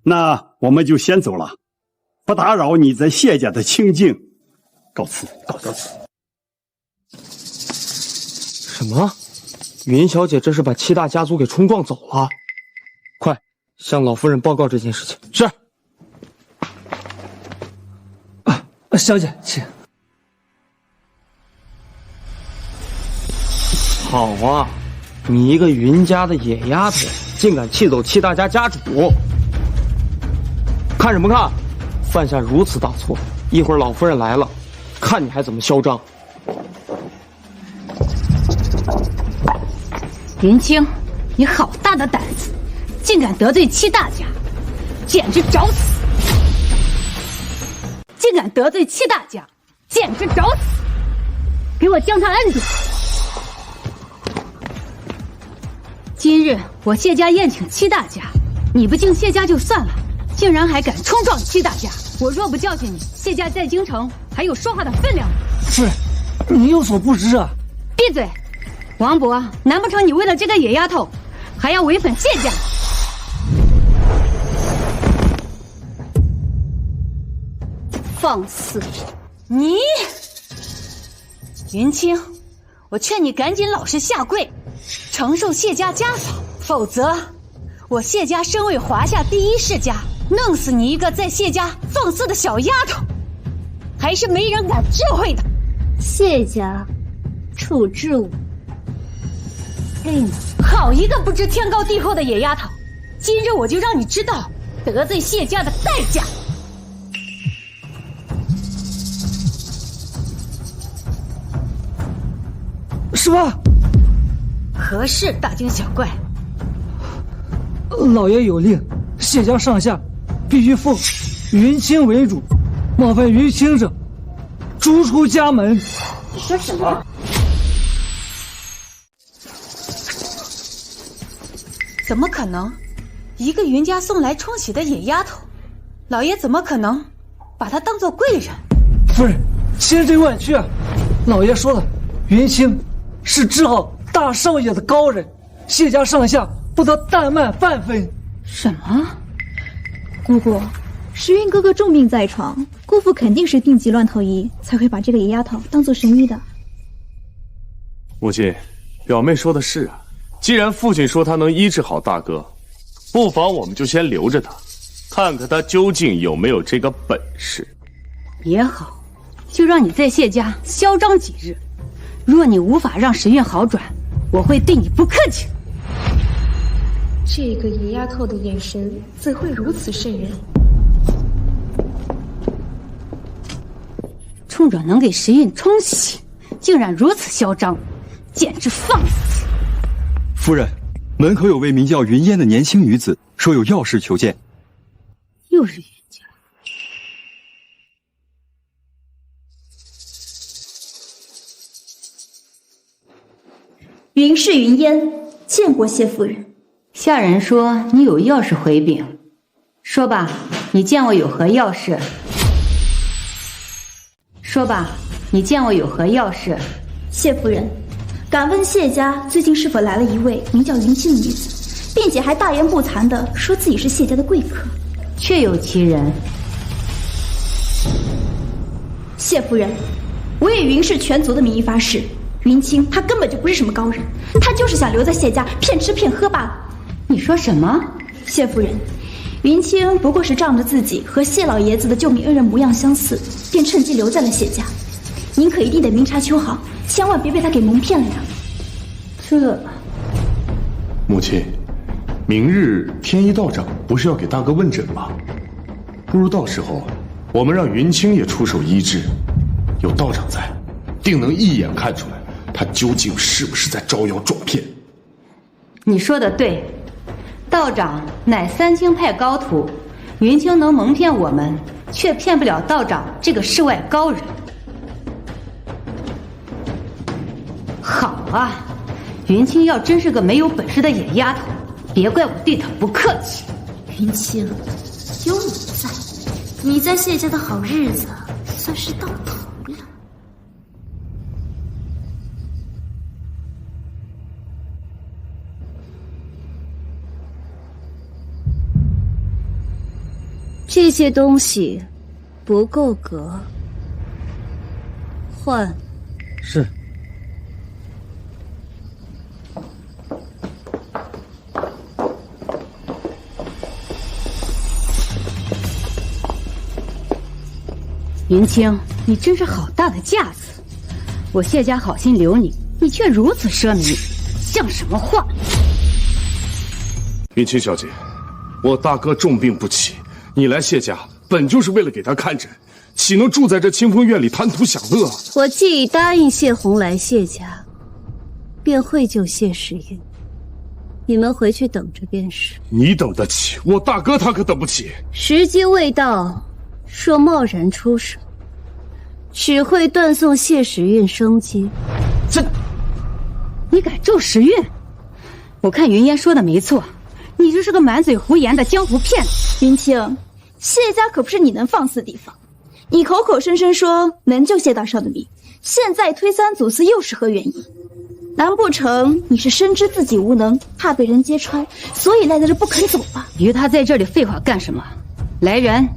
那我们就先走了，不打扰你在谢家的清静，告辞，告辞。什么？云小姐这是把7大家族给冲撞走了？快向老夫人报告这件事情。是。小姐，请。好啊，你一个云家的野丫头，竟敢气走7大家家主！看什么看？犯下如此大错，一会儿老夫人来了，看你还怎么嚣张！云清，你好大的胆子，竟敢得罪7大家，简直找死！竟敢得罪7大家，简直找死！给我将他摁住！今日我谢家宴请7大家，你不敬谢家就算了，竟然还敢冲撞7大家！我若不教训你，谢家在京城还有说话的分量吗？夫人，你有所不知啊！闭嘴！王伯，难不成你为了这个野丫头，还要违反谢家？放肆！你，云清，我劝你赶紧老实下跪，承受谢家家法，否则我谢家身为华夏第1世家，弄死你一个在谢家放肆的小丫头，还是没人敢智慧的。谢家处置我，配吗？好一个不知天高地厚的野丫头！今日我就让你知道得罪谢家的代价。什么？何事大惊小怪？老爷有令，谢家上下必须奉云清为主，冒犯云清者，逐出家门。你说什么？怎么可能？一个云家送来冲喜的野丫头，老爷怎么可能把她当做贵人？夫人，千真万确，老爷说了，云清是治好大少爷的高人，谢家上下不得怠慢半分。什么？姑姑，时运哥哥重病在床，姑父肯定是病急乱投医，才会把这个野丫头当做神医的。母亲，表妹说的是啊，既然父亲说他能医治好大哥，不妨我们就先留着他，看看他究竟有没有这个本事。也好，就让你在谢家嚣张几日。若你无法让时运好转，我会对你不客气。这个野丫头的眼神怎会如此渗人？冲着能给时运冲喜，竟然如此嚣张，简直放肆！夫人，门口有位名叫云烟的年轻女子，说有要事求见。又是云家。云氏云烟，见过谢夫人。下人说你有要事回禀，说吧，你见我有何要事？说吧，你见我有何要事？谢夫人，敢问谢家最近是否来了一位名叫云清的女子，并且还大言不惭地说自己是谢家的贵客？确有其人。谢夫人，我以云氏全族的名义发誓，云清他根本就不是什么高人，他就是想留在谢家骗吃骗喝罢了。你说什么？谢夫人，云清不过是仗着自己和谢老爷子的救命恩人模样相似，便趁机留在了谢家。您可一定得明察秋毫，千万别被他给蒙骗了呀。母亲，明日天一道长不是要给大哥问诊吗？不如到时候我们让云清也出手医治，有道长在，定能一眼看出来他究竟是不是在招摇撞骗。你说的对，道长乃三清派高徒，云清能蒙骗我们，却骗不了道长这个世外高人。好啊，云清要真是个没有本事的野丫头，别怪我对她不客气。云清，有你在，你在谢家的好日子算是到头了。这些东西不够格，换。是。云清，你真是好大的架子！我谢家好心留你，你却如此奢靡，像什么话？云清小姐，我大哥重病不起，你来谢家本就是为了给他看诊，岂能住在这清风院里贪图享乐？我既已答应谢红来谢家，便会救谢时运。你们回去等着便是。你等得起，我大哥他可等不起。时机未到，若贸然出手，只会断送谢时运生机。你敢咒时运？我看云烟说的没错，你就是个满嘴胡言的江湖骗子。云清，谢家可不是你能放肆的地方。你口口声声说能救谢大少的命，现在推三阻四又是何原因？难不成你是深知自己无能，怕被人揭穿，所以赖在这不肯走吧？余他在这里废话干什么？来人，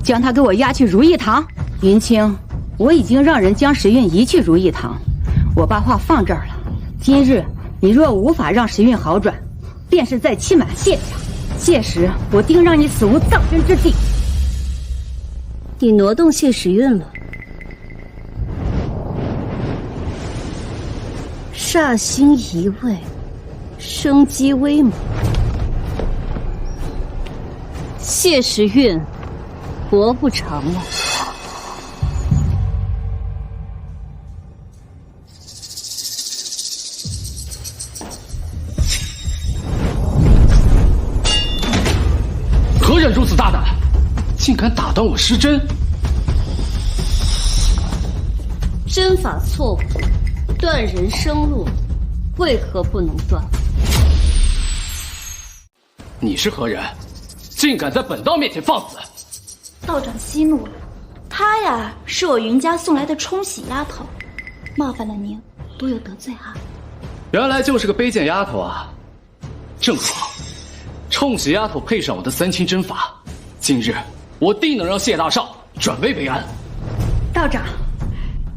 将他给我押去如意堂。云清，我已经让人将时运移去如意堂，我把话放这儿了。今日你若无法让时运好转，便是在欺瞒谢家，届时我定让你死无葬身之地。你挪动谢时运了？煞星移位，生机威猛。谢时运活不长了。何人如此大胆，竟敢打断我施针？针法错误，断人生路，为何不能断？你是何人？竟敢在本道面前放肆！道长息怒了，她呀是我云家送来的冲喜丫头，冒犯了您，多有得罪啊。原来就是个卑贱丫头啊！正好，冲喜丫头配上我的三清针法，今日我定能让谢大少转危为安。道长，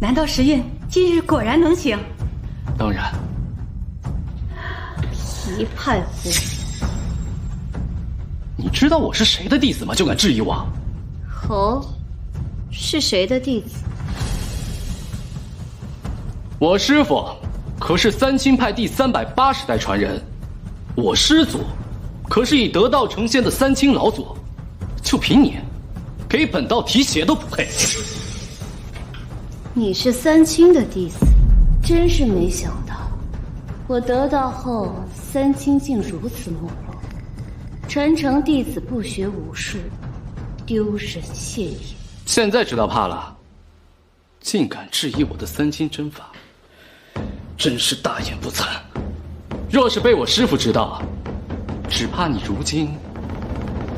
难道时运今日果然能行？当然。一派胡言！你知道我是谁的弟子吗？就敢质疑我？哦，是谁的弟子？我师父可是三清派第380代传人，我师祖可是已得道成仙的三清老祖，就凭你，给本道提鞋都不配。你是三清的弟子，真是没想到，我得道后，三清竟如此没落。传承弟子不学武术，丢人现眼。现在知道怕了，竟敢质疑我的三清针法，真是大言不惭。若是被我师父知道，只怕你如今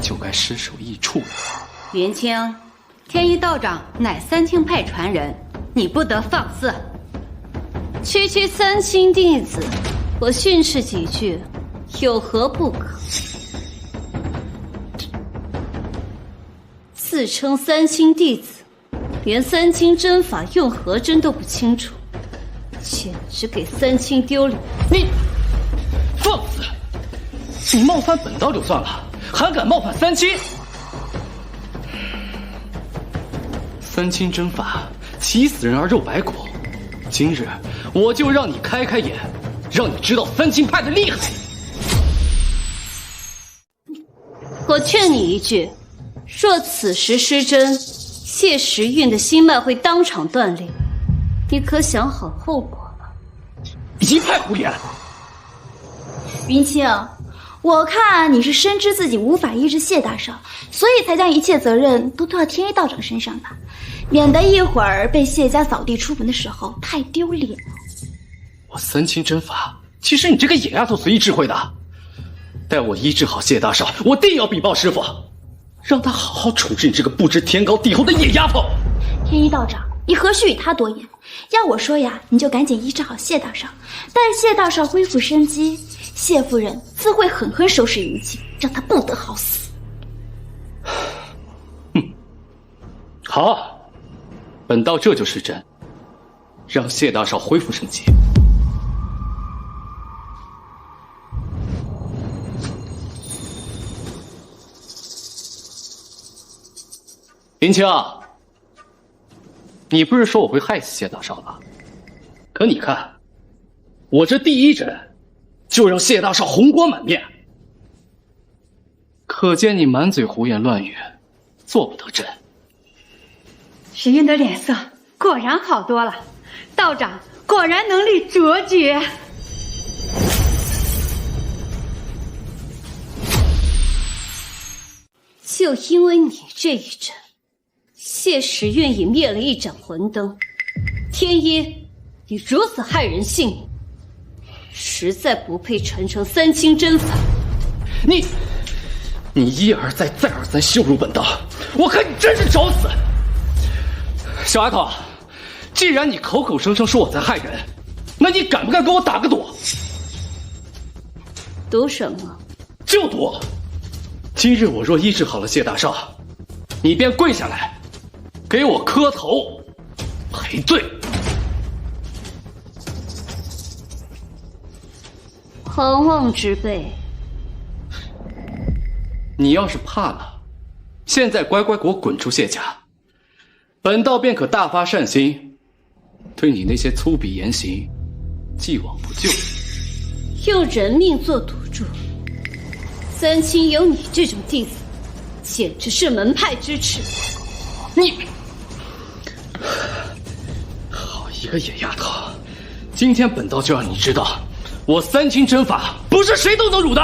就该失手易处了。云清，天一道长乃三清派传人，你不得放肆。区三清弟子，我训斥几句，有何不可？自称三清弟子，连三清针法用何针都不清楚，简直给三清丢脸！你放肆！你冒犯本道就算了，还敢冒犯三清？三清真法，欺死人而肉白骨。今日我就让你开开眼，让你知道三清派的厉害。我劝你一句，若此时失真，谢时运的心脉会当场断裂，你可想好后果了？一派胡言！云清，我看你是深知自己无法医治谢大少，所以才将一切责任都推到天一道长身上的，免得一会儿被谢家扫地出门的时候太丢脸了。我三清真法，岂是你这个野丫头随意智慧的？待我医治好谢大少，我定要禀报师傅，让他好好处置你这个不知天高地厚的野丫头。天一道长，你何须与他多言？要我说呀，你就赶紧医治好谢大少，待谢大少恢复生机，谢夫人自会狠狠收拾云清，让他不得好死。好，本道这就是真，让谢大少恢复生机。林清，你不是说我会害死谢大少吗？可你看，我这第一针就让谢大少红光满面，可见你满嘴胡言乱语，做不得真。时运的脸色果然好多了，道长果然能力卓绝。就因为你这一针，谢时运已灭了一盏魂灯。天一，你如此害人性命，实在不配传承三清真法。你一而再再而三羞辱本道，我看你真是找死！小丫头，既然你口口声声说我在害人，那你敢不敢给我打个赌？赌什么？就赌，今日我若医治好了谢大少，你便跪下来，给我磕头赔罪。狂妄之辈！你要是怕了，现在乖乖给我滚出谢家，本道便可大发善心，对你那些粗鄙言行既往不咎。用人命做赌注，三清有你这种弟子，简直是门派之耻。你好一个野丫头！今天本道就让你知道，我三清真法不是谁都能辱的。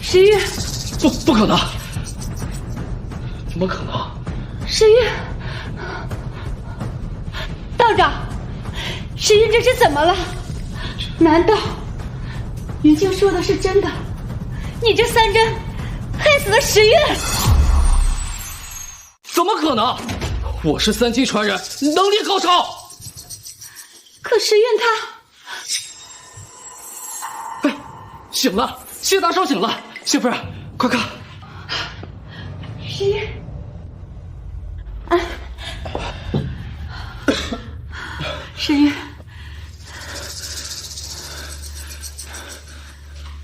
时运，不可能，怎么可能？时运，道长，时运这是怎么了？难道云清说的是真的？你这三针害死了时运？怎么可能？我是三清传人，能力高超。可时运他……醒了，谢大少醒了，谢夫人，快看。时运，时运，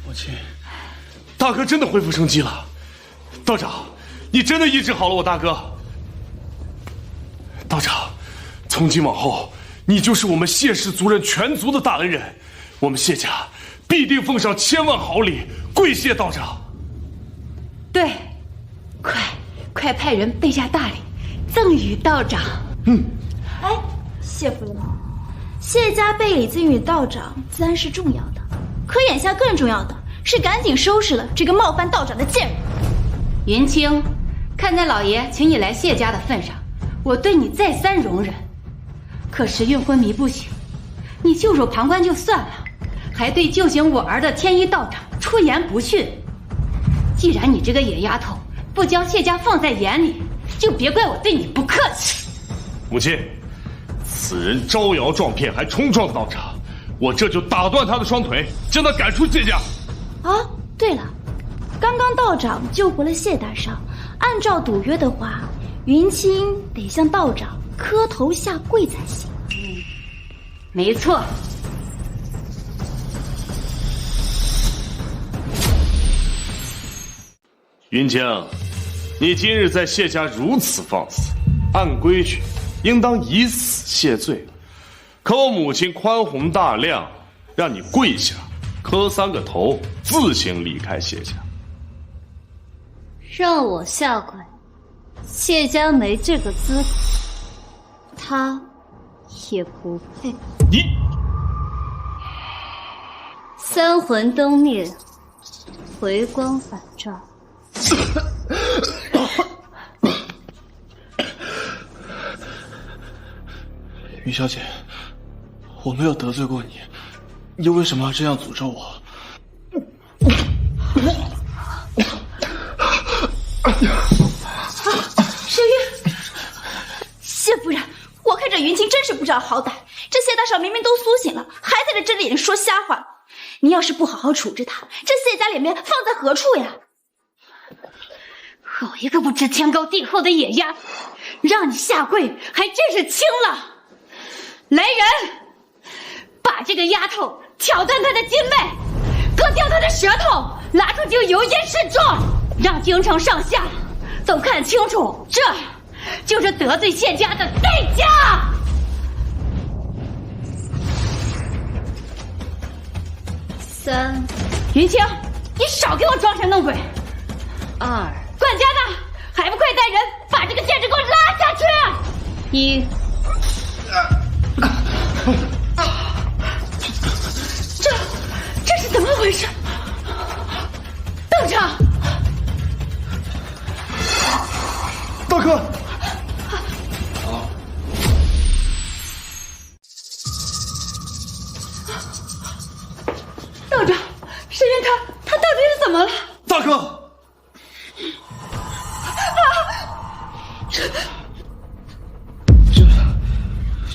母亲，大哥真的恢复生机了。道长，你真的医治好了我大哥。道长，从今往后，你就是我们谢氏族人全族的大恩人，我们谢家必定奉上千万好礼，跪谢道长。对，快派人备下大礼，赠与道长。谢夫人，谢家备礼赠与道长自然是重要的，可眼下更重要的是赶紧收拾了这个冒犯道长的贱人。云清，看在老爷请你来谢家的份上，我对你再三容忍。可时运昏迷不醒，你袖手旁观就算了，还对救醒我儿的天一道长出言不逊。既然你这个野丫头不将谢家放在眼里，就别怪我对你不客气。母亲，此人招摇撞骗，还冲撞道长，我这就打断他的双腿，将他赶出谢家。哦，对了，刚刚道长救活了谢大少，按照赌约的话，云清得向道长磕头下跪才行。没错。云清，你今日在谢家如此放肆，按规矩应当以死谢罪。可我母亲宽宏大量，让你跪下磕3个头，自行离开谢家。让我下跪，谢家没这个资格，他也不配。你三魂灯灭，回光返照。云小姐，我没有得罪过你，你为什么要这样诅咒我？沈玉，谢夫人，我看这云清真是不知道好歹，这谢大少明明都苏醒了，还在这里说瞎话。你要是不好好处置他，这谢家脸面放在何处呀？好一个不知天高地厚的野鸭，让你下跪还真是轻了。来人，把这个丫头挑断她的筋脉，割掉她的舌头，拉出去油烟示众，让京城上下都看清楚，这就是得罪谢家的代价。3，云清，你少给我装神弄鬼。2，管家呢？还不快带人把这个贱人给我拉下去！1。这是怎么回事？道长，大哥，道长，沈云他到底是怎么了？大哥。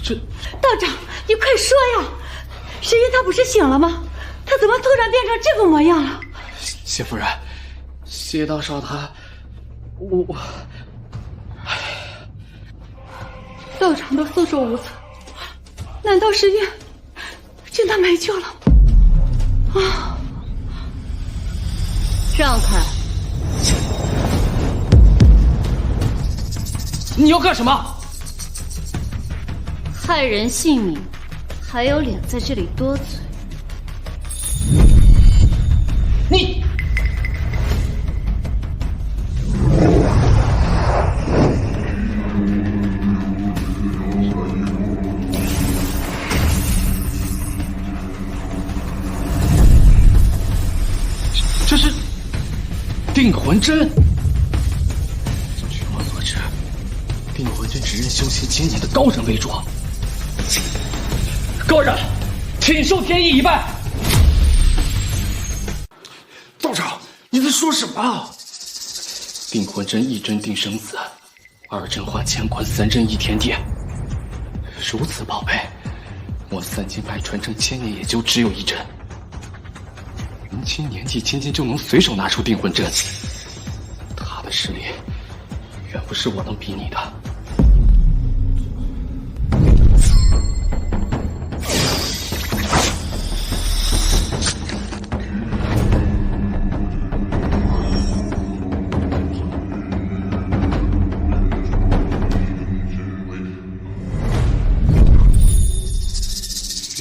这道长，你快说呀！沈云他不是醒了吗？他怎么突然变成这个模样了？谢夫人，谢大少他，我，道长都束手无策，难道沈云真的没救了吗？啊！让开！你要干什么？害人性命，还有脸在这里多嘴？你！这是定魂针。据我所知，定魂针只认修行经年的高人为主。高人，请受天意一拜。道长，你在说什么啊？定魂针1针定生死，2针换乾坤，3针益天地。如此宝贝，我3经派传承1000年也就只有1针。云清年纪轻轻就能随手拿出定魂针，他的实力远不是我能比拟的。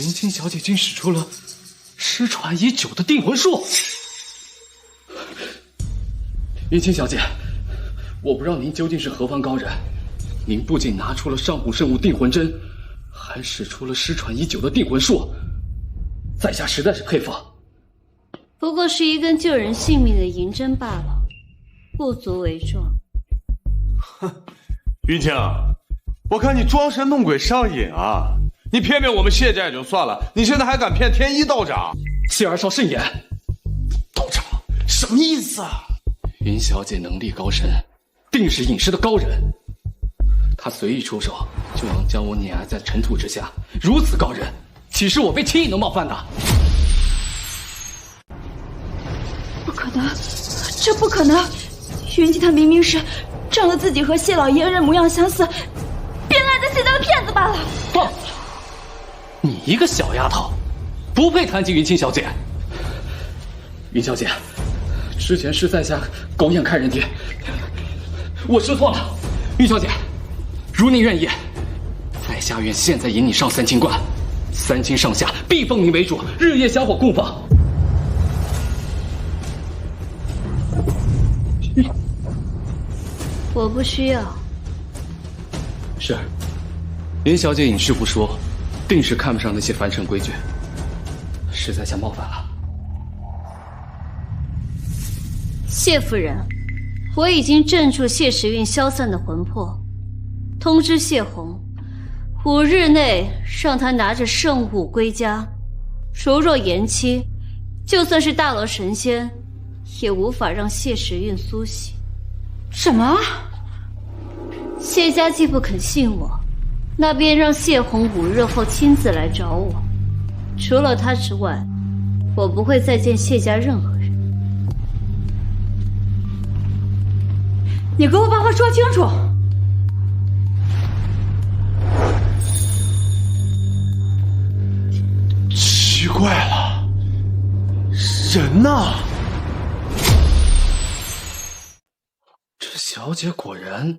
云清小姐竟使出了失传已久的定魂术。云清小姐，我不知道您究竟是何方高人，您不仅拿出了上古圣物定魂针，还使出了失传已久的定魂术，在下实在是佩服。不过是一根救人性命的银针罢了，不足为重。哼，云清，我看你装神弄鬼上瘾啊！你骗骗我们谢家也就算了，你现在还敢骗天一道长？谢二少慎言。道长，什么意思啊？云小姐能力高深，定是隐世的高人。她随意出手，就能将我碾压在尘土之下，如此高人，岂是我被轻易能冒犯的？能，这不可能！云姬她明明是仗着自己和谢老爷人模样相似，便赖在谢家的骗子罢了。放！你一个小丫头，不配谈及云清小姐。云小姐，之前是在下狗眼看人低，我知错了。云小姐，如您愿意，在下愿现在引你上三清观，三清上下必奉您为主，日夜香火供奉。我不需要。是，云小姐隐士不说，定是看不上那些凡尘规矩，是在下冒犯了。谢夫人，我已经镇住谢时运消散的魂魄，通知谢红，5日内让他拿着圣物归家。如若延期，就算是大罗神仙，也无法让谢时运苏醒。什么？谢家既不肯信我，那便让谢红5日后亲自来找我。除了他之外，我不会再见谢家任何人。你给我把话说清楚。奇怪了，人呢？这小姐果然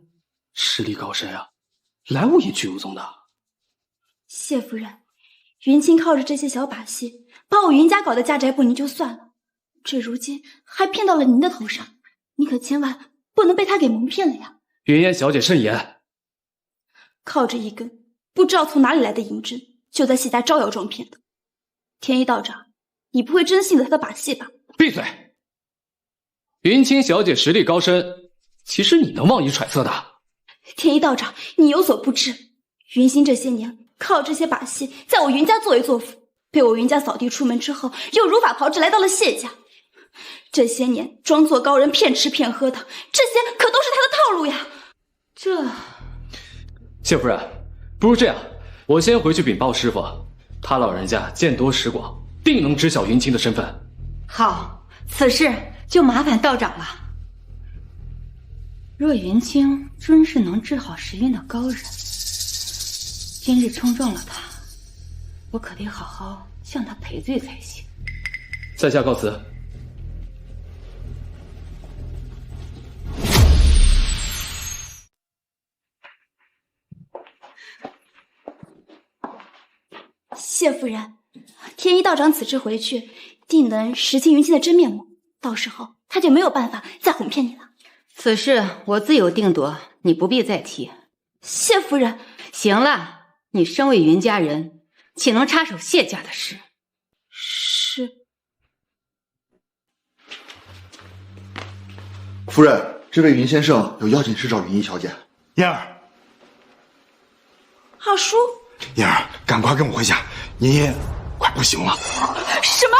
实力高深啊，来无影去无踪的。谢夫人，云清靠着这些小把戏，把我云家搞得家宅不宁就算了，这如今还骗到了您的头上，你可千万不能被他给蒙骗了呀！云烟小姐慎言。靠着一根不知道从哪里来的银针，就在谢家招摇撞骗的。天一道长，你不会真信了他的把戏吧？闭嘴！云清小姐实力高深，岂是你能妄议揣测的？天一道长，你有所不知，云心这些年靠这些把戏，在我云家作威作福，被我云家扫地出门之后，又如法炮制来到了谢家。这些年装作高人骗吃骗喝的，这些可都是他的套路呀！谢夫人，不如这样，我先回去禀报师傅，他老人家见多识广，定能知晓云清的身份。好，此事就麻烦道长了。若云清真是能治好时运的高人，今日冲撞了他，我可得好好向他赔罪才行。在下告辞。谢夫人，天一道长此次回去，定能识清云清的真面目，到时候他就没有办法再哄骗你了。此事我自有定夺，你不必再提。谢夫人，行了，你身为云家人，岂能插手谢家的事？是。夫人，这位云先生有要紧事找云衣小姐。燕儿，二叔，燕儿，赶快跟我回家，爷爷快不行了。什么？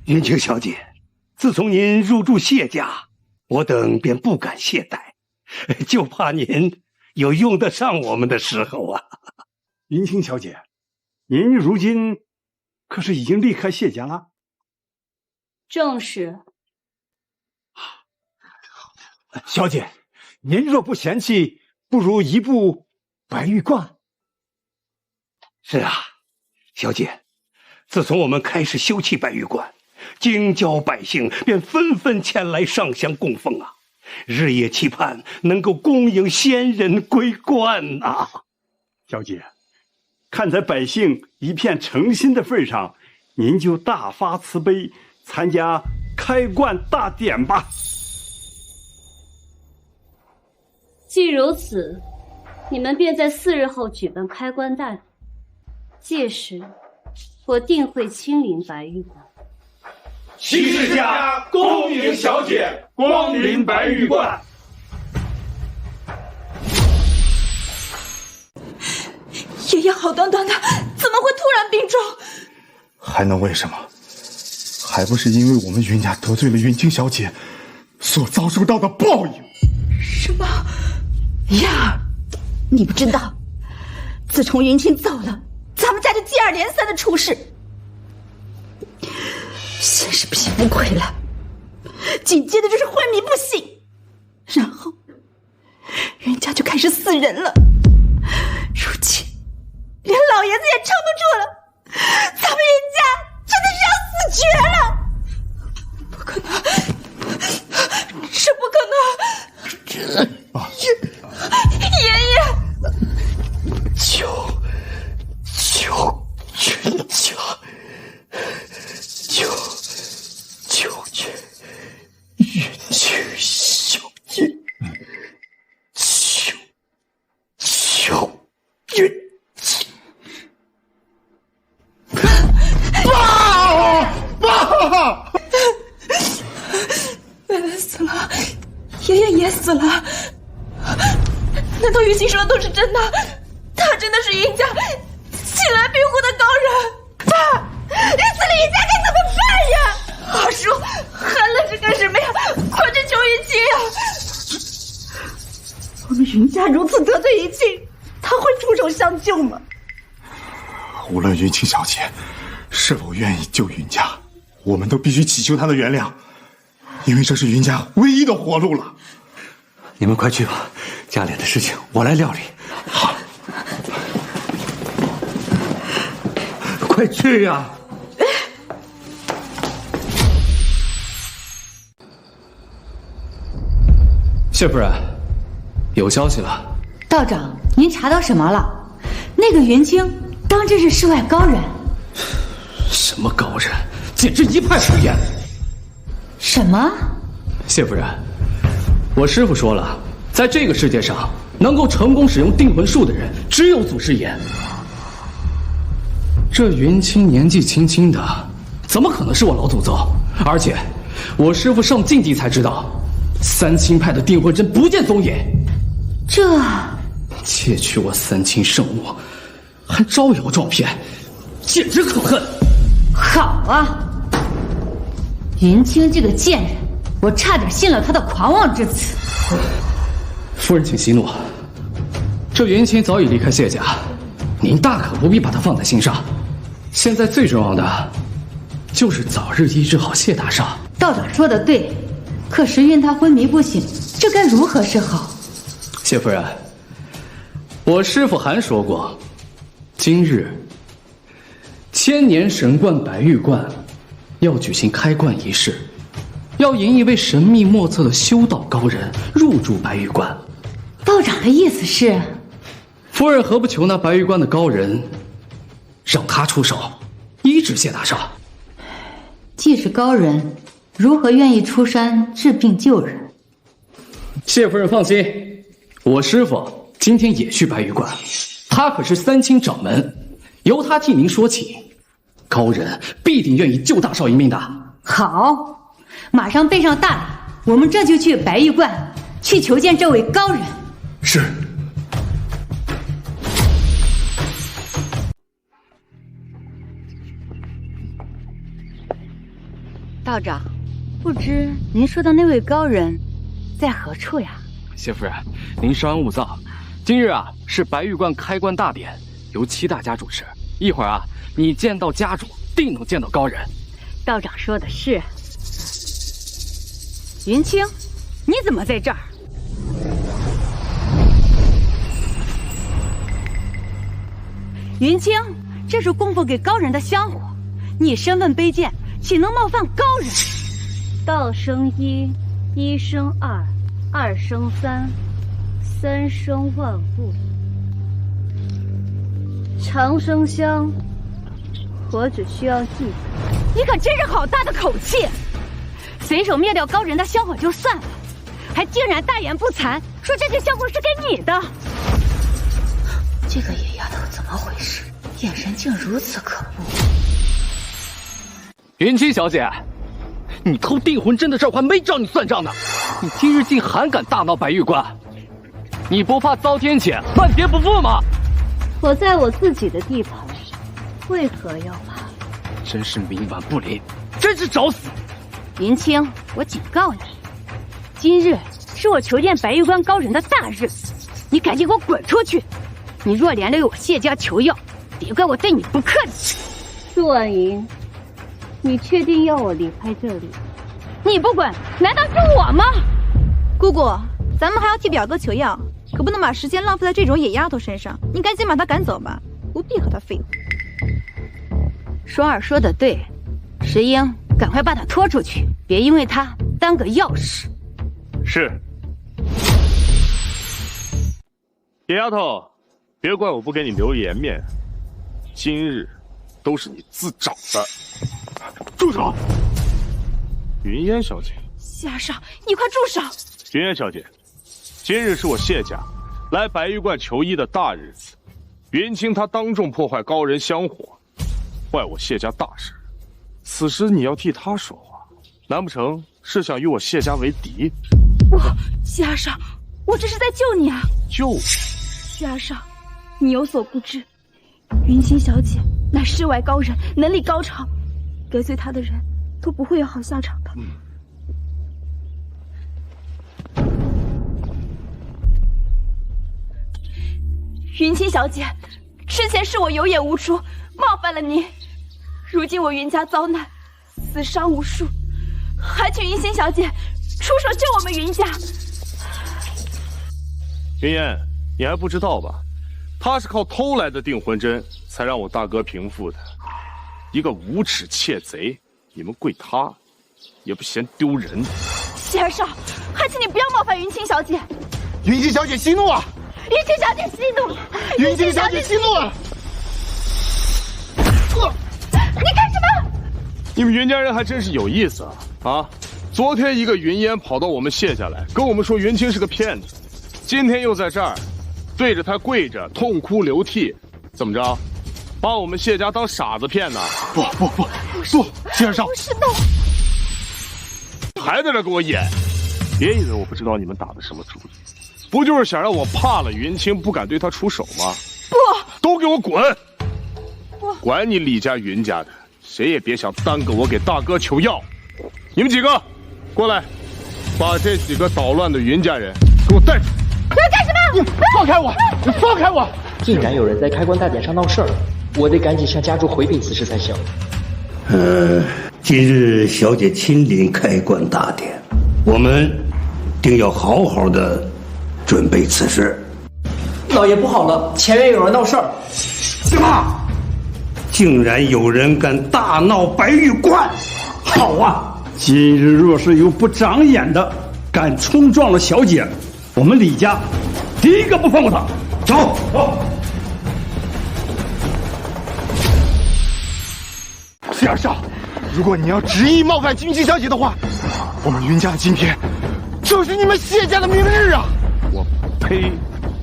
云清小姐，自从您入住谢家，我等便不敢懈怠，就怕您有用得上我们的时候啊。云清小姐，您如今可是已经离开谢家了？正是。小姐，您若不嫌弃，不如移步白玉观。是啊，小姐，自从我们开始修葺白玉观，京郊百姓便纷纷前来上香供奉啊，日夜期盼能够恭迎仙人归观啊。小姐，看在百姓一片诚心的份上，您就大发慈悲，参加开观大典吧。既如此，你们便在4日后举办开棺大典，届时我定会亲临白玉观。齐世家恭迎小姐光临白玉观。爷爷好端端的，怎么会突然病重？还能为什么？还不是因为我们云家得罪了云清小姐，所遭受到的报应。什么？燕儿，你不知道，自从云清走了，咱们家就接二连三的出事，先是皮肤溃烂，紧接着就是昏迷不醒，然后人家就开始死人了。如今连老爷子也撑不住了，咱们云家真的是要死绝了！不可能，这不可能！爷爷，求人家，求云清小姐，求云清。爸！奶奶死了，爷爷也死了，难道云清说的都是真的？他真的是云家起来庇护的高人？爸，这次了云家该怎么办呀？二叔还愣着干什么呀？快去求云清呀！我们云家如此得罪云清，他会出手相救吗？无论云清小姐是否愿意救云家，我们都必须祈求她的原谅，因为这是云家唯一的活路了。你们快去吧，家里的事情我来料理。好，快去呀！谢夫人，有消息了。道长，您查到什么了？那个云清当真是世外高人？什么高人，简直一派胡言！什么？谢夫人，我师父说了，在这个世界上，能够成功使用定魂术的人，只有祖师爷。这云清年纪轻轻的，怎么可能是我老祖宗？而且，我师父上禁地才知道，三清派的定魂针不见踪影。这窃取我三清圣物，还招摇撞骗，简直可恨！好啊，云清这个贱人，我差点信了他的狂妄之词。夫人请息怒，这云清早已离开谢家，您大可不必把她放在心上。现在最重要的，就是早日医治好谢大少。道长说的对，可时运他昏迷不醒，这该如何是好？谢夫人，我师父还说过，今日千年神冠白玉冠要举行开冠仪式，要引一位神秘莫测的修道高人入住白玉冠。道长的意思是，夫人何不求那白玉冠的高人，让他出手医治谢大少？既是高人，如何愿意出山治病救人？谢夫人放心，我师父今天也去白玉观，他可是三清掌门，由他替您说情，高人必定愿意救大少一命的。好，马上备上大礼，我们这就去白玉观去求见这位高人。是。道长，不知您说的那位高人在何处呀？谢夫人，您稍安勿躁。今日啊，是白玉观开关大典，由七大家主持。一会儿啊，你见到家主，定能见到高人。道长说的是。云清，你怎么在这儿？云清，这是供奉给高人的香火，你身份卑贱，岂能冒犯高人？道生一，一生二，二生三，三生万物。长生香，我只需要一本。你可真是好大的口气！随手灭掉高人的香火就算了，还竟然大言不惭说这些香火是给你的。这个野丫头怎么回事？眼神竟如此可怖！云清小姐，你偷定魂针的事儿还没找你算账呢，你今日竟还敢大闹白玉观，你不怕遭天谴、万劫不复吗？我在我自己的地盘，为何要怕？真是冥顽不灵，真是找死！云清，我警告你，今日是我求见白玉观高人的大日子，你赶紧给我滚出去！你若连累我谢家求药，别怪我对你不客气。陆婉莹，你确定要我离开这里？你不管，难道是我吗？姑姑，咱们还要替表哥求药，可不能把时间浪费在这种野丫头身上。你赶紧把她赶走吧，不必和她废话。双儿说的对，石英，赶快把她拖出去，别因为她耽搁要事。是。野丫头，别怪我不给你留颜面，今日都是你自找的。住手！云烟小姐，谢二少，你快住手！云烟小姐，今日是我谢家来白玉观求医的大日子。云清他当众破坏高人香火，坏我谢家大事。此时你要替他说话，难不成是想与我谢家为敌？谢二少，我这是在救你啊！救我？谢二少，你有所不知，云清小姐乃世外高人，能力高超，得罪她的人都不会有好下场的。云清小姐，之前是我有眼无珠，冒犯了您。如今我云家遭难，死伤无数，还请云清小姐出手救我们云家。云烟，你还不知道吧？他是靠偷来的订婚针，才让我大哥平复的。一个无耻窃贼，你们跪他，也不嫌丢人。谢二少，还请你不要冒犯云清小姐。云清小姐息怒了！云清小姐息怒了！云清小姐息怒了！你干什么？你们云家人还真是有意思啊！昨天一个云烟跑到我们谢家来，跟我们说云清是个骗子，今天又在这儿对着他跪着痛哭流涕，怎么着？把我们谢家当傻子骗呢？不，谢二少，不是的，还在这给我演！别以为我不知道你们打的什么主意，不就是想让我怕了云清，不敢对他出手吗？不，都给我滚！管你李家云家的，谁也别想耽搁我给大哥求药。你们几个过来，把这几个捣乱的云家人给我带出去。你要干什么？你放开我！你放开我！竟然有人在开棺大典上闹事儿，我得赶紧向家主回禀此事才行。今日小姐亲临开棺大典，我们定要好好的准备此事。老爷不好了，前院有人闹事儿。什么？竟然有人敢大闹白玉观！好啊！今日若是有不长眼的敢冲撞了小姐，我们李家第一个不放过他。走。谢二少，如果你要执意冒犯云清小姐的话，我们云家的今天就是你们谢家的明日啊！我呸！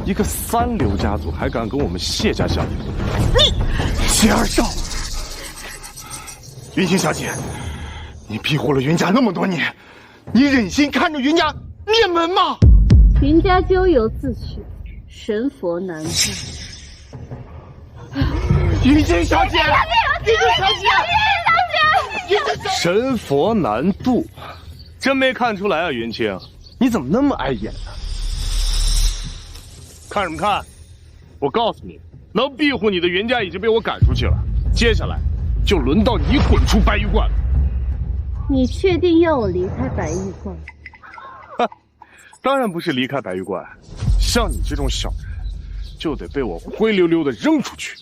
一个三流家族还敢跟我们谢家相比？你谢二少，云清小姐，你庇护了云家那么多年，你忍心看着云家灭门吗？云家咎由自取，神佛难渡。云清小姐，云清小姐，神佛难渡，真没看出来啊！云清，你怎么那么碍眼呢？看什么看？我告诉你，能庇护你的云家已经被我赶出去了，接下来就轮到你滚出白玉观了。你确定要我离开白玉观？当然不是离开白玉观，像你这种小人，就得被我灰溜溜的扔出去，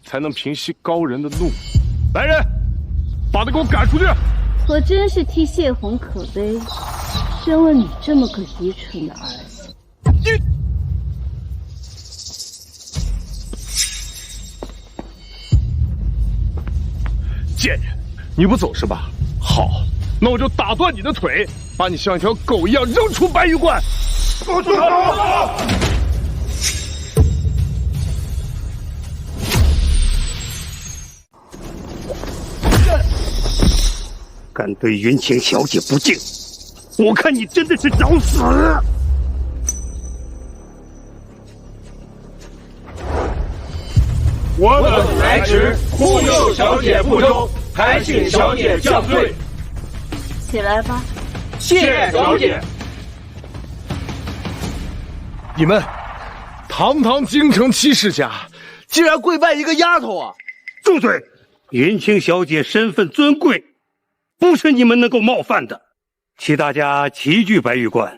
才能平息高人的怒。来人，把他给我赶出去！我真是替谢红可悲，生了你这么个愚蠢的儿子。贱人，你不走是吧？好，那我就打断你的腿，把你像一条狗一样扔出白玉观。我住手！敢对云清小姐不敬，我看你真的是找死！我等来迟，护佑小姐不忠，还请小姐降罪。起来吧。谢小姐。你们，堂堂京城七世家，竟然跪拜一个丫头啊！住嘴！云清小姐身份尊贵，不是你们能够冒犯的。齐大家齐聚白玉观，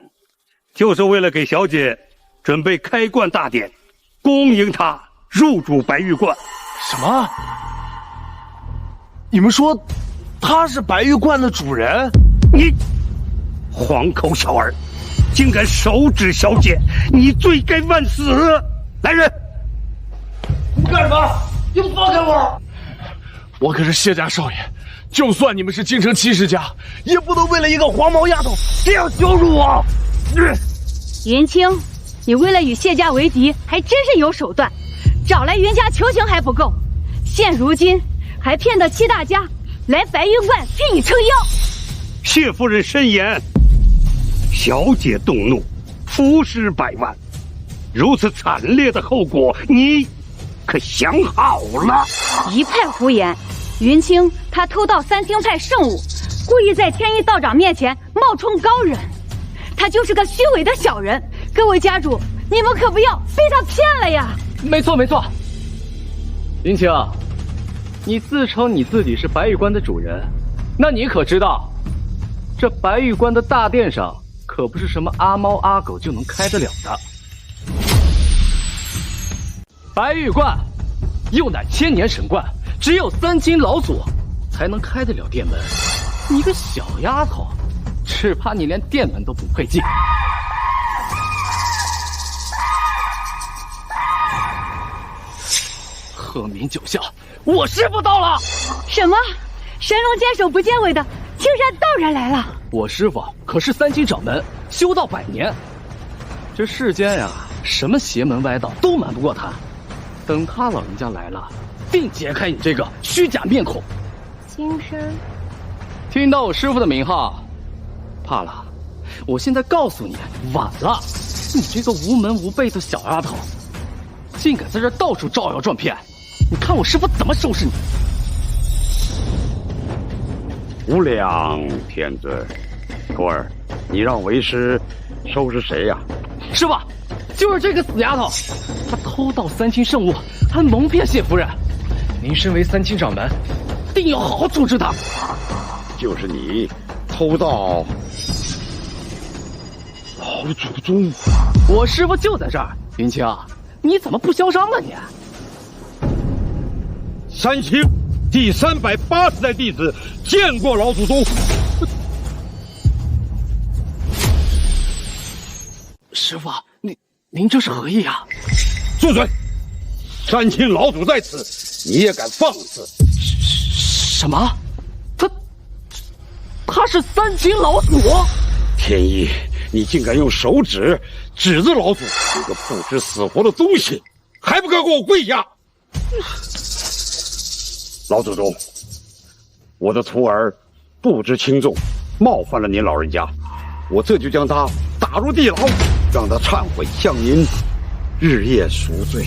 就是为了给小姐准备开罐大典，恭迎她入主白玉观。什么？你们说他是白玉观的主人？你黄口小儿，竟敢手指小姐，你罪该万死！来人！你干什么？你放开我！我可是谢家少爷，就算你们是京城七世家，也不能为了一个黄毛丫头这样羞辱我！云清，你为了与谢家为敌，还真是有手段。找来云家求情还不够，现如今还骗得七大家来白玉观替你撑腰。谢夫人慎言，小姐动怒，浮尸百万，如此惨烈的后果，你可想好了？一派胡言！云清他偷盗三清派圣物，故意在天一道长面前冒充高人，他就是个虚伪的小人。各位家主，你们可不要被他骗了呀！没错没错，云清，你自称你自己是白玉观的主人，那你可知道，这白玉观的大殿上可不是什么阿猫阿狗就能开得了的。白玉观又乃千年神观，只有三清老祖才能开得了殿门。你个小丫头，只怕你连殿门都不配进。鹤鸣九啸，我师傅到了！什么？神龙见首不见尾的青山道人来了？我师傅可是三清掌门，修道100年，这世间呀，什么邪门歪道都瞒不过他。等他老人家来了，定解开你这个虚假面孔。青山，听到我师傅的名号，怕了？我现在告诉你，晚了！你这个无门无辈的小丫头，竟敢在这到处招摇撞骗！你看我师傅怎么收拾你！无量天尊，徒儿，你让为师收拾谁呀？师傅，就是这个死丫头，她偷盗三清圣物，还蒙骗谢夫人。您身为三清掌门，定要好好处置她。就是你偷盗老祖宗！我师傅就在这儿。云清，你怎么不嚣张呢你？三清第380代弟子见过老祖宗。师傅，您这是何意啊？住嘴！三清老祖在此，你也敢放肆？什么？他是三清老祖？天一，你竟敢用手指指着老祖，这个不知死活的东西，还不该给我跪下！老祖宗，我的徒儿不知轻重，冒犯了您老人家，我这就将他打入地牢，让他忏悔，向您日夜赎罪。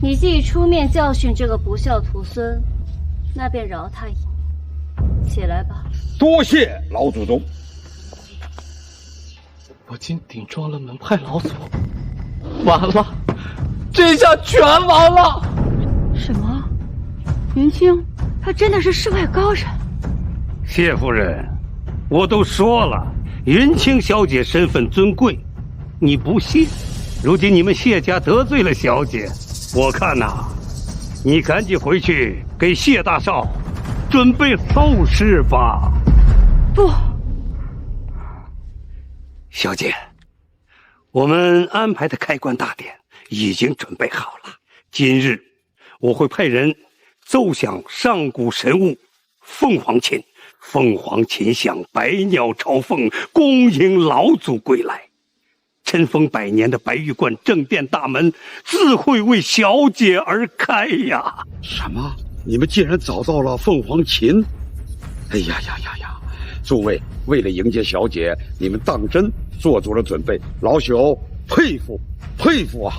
你既出面教训这个不孝徒孙，那便饶他一命。起来吧。多谢老祖宗。我竟顶撞了门派老祖，完了，这下全完了！什么？云清，他真的是世外高人？谢夫人，我都说了，云清小姐身份尊贵，你不信。如今你们谢家得罪了小姐，我看呐，你赶紧回去给谢大少准备后事吧。不，小姐，我们安排的开棺大典已经准备好了。今日我会派人奏响上古神物凤凰琴，凤凰琴响，百鸟朝凤，恭迎老祖归来。尘封100年的白玉观正殿大门自会为小姐而开呀！什么？你们竟然找到了凤凰琴？哎呀呀呀呀！诸位，为了迎接小姐，你们当真做足了准备，老朽佩服佩服啊！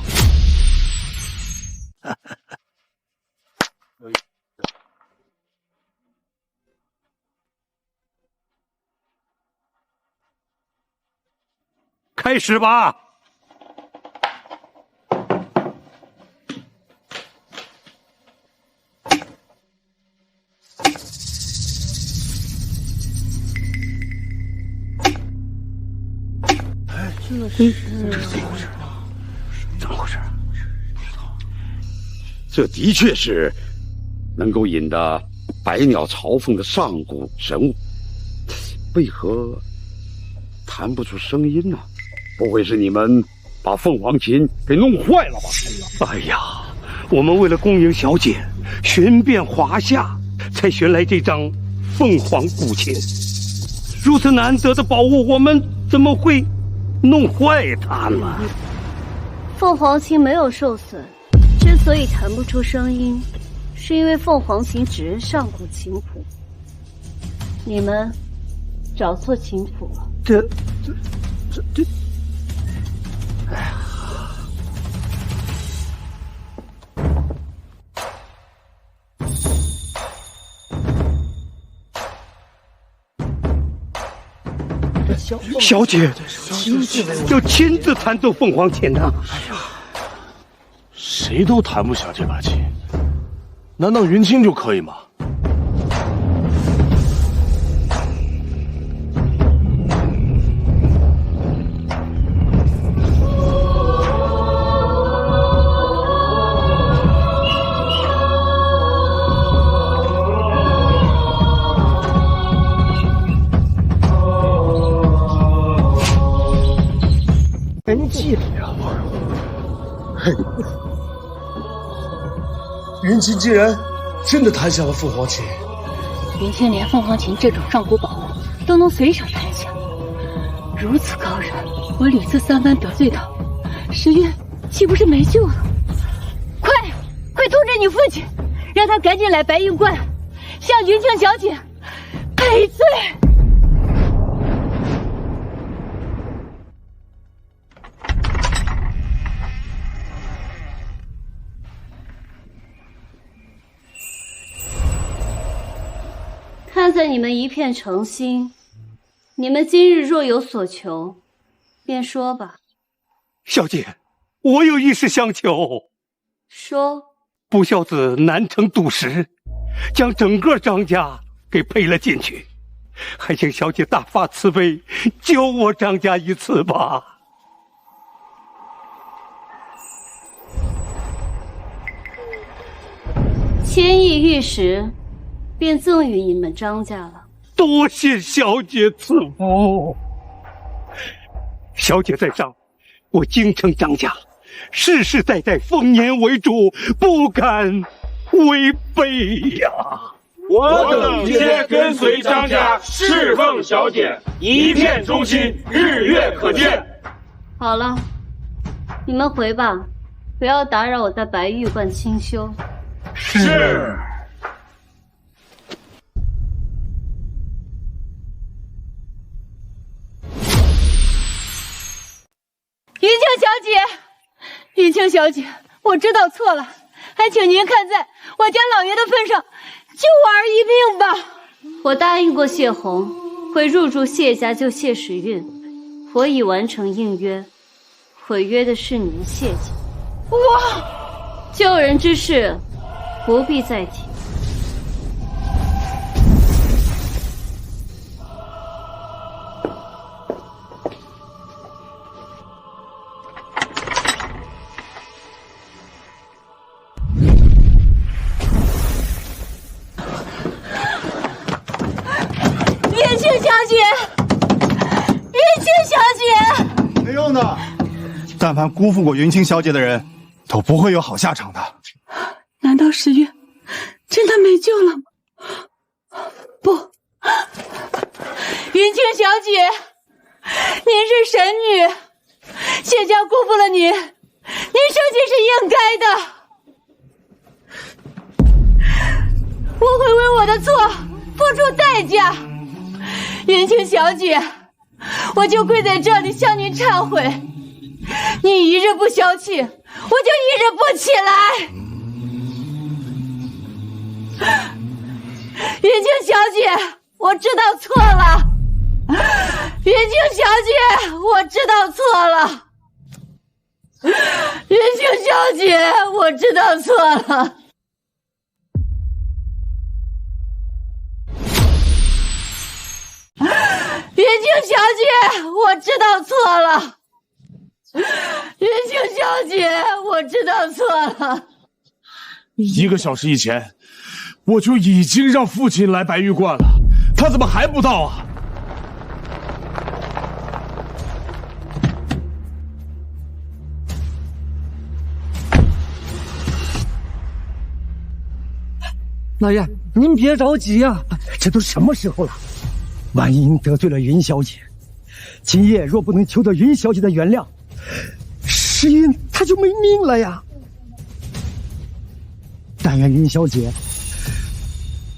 开始吧！怎么回事？这的确是能够引得百鸟朝凤的上古神物，为何弹不出声音呢？不会是你们把凤凰琴给弄坏了吧？哎呀，我们为了恭迎小姐，寻遍华夏，才寻来这张凤凰古琴。如此难得的宝物，我们怎么会弄坏它呢？凤凰琴没有受损，之所以弹不出声音，是因为凤凰琴只认上古琴谱。你们找错琴谱了。这，哎呀！小姐要亲自弹奏凤凰琴呢。哎呀，谁都弹不响这把琴，难道云清就可以吗？真气呀！云清竟然真的弹响了凤凰琴。云清连凤凰琴这种上古宝物都能随手弹响，如此高人，我屡次三番得罪他，石月岂不是没救了？快通知你父亲，让他赶紧来白云观，向云清小姐赔罪。看在你们一片诚心，你们今日若有所求，便说吧。小姐，我有一事相求。说。不孝子南城赌石，将整个张家给赔了进去，还请小姐大发慈悲，救我张家一次吧。千亿玉石，便赠与你们张家了。多谢小姐赐福。小姐在上，我京城张家世世代代丰年为主，不敢违背呀。我等皆跟随张家侍奉小姐，一片忠心，日月可见。好了，你们回吧，不要打扰我在白玉观清修。是。云清小姐，云清小姐，我知道错了，还请您看在我家老爷的份上，救我儿一命吧。我答应过谢红，会入住谢家救谢时运，我已完成应约，毁约的是你们谢家。我救人之事不必再提。云清小姐，云清小姐，没用的，但凡辜负过云清小姐的人，都不会有好下场的。难道石月真的没救了吗？不，云清小姐，您是神女，谢家辜负了您，您生气是应该的。我会为我的错付出代价。云清小姐，我就跪在这里向您忏悔。你一日不消气，我就一日不起来。云清小姐，我知道错了。云清小姐，我知道错了。云清小姐，我知道错了。云清小姐，我知道错了。云清小姐，我知道错了。1个小时以前，我就已经让父亲来白玉观了，他怎么还不到啊？老爷，您别着急呀，这都什么时候了？万一您得罪了云小姐，今夜若不能求得云小姐的原谅，石云她就没命了呀。但愿云小姐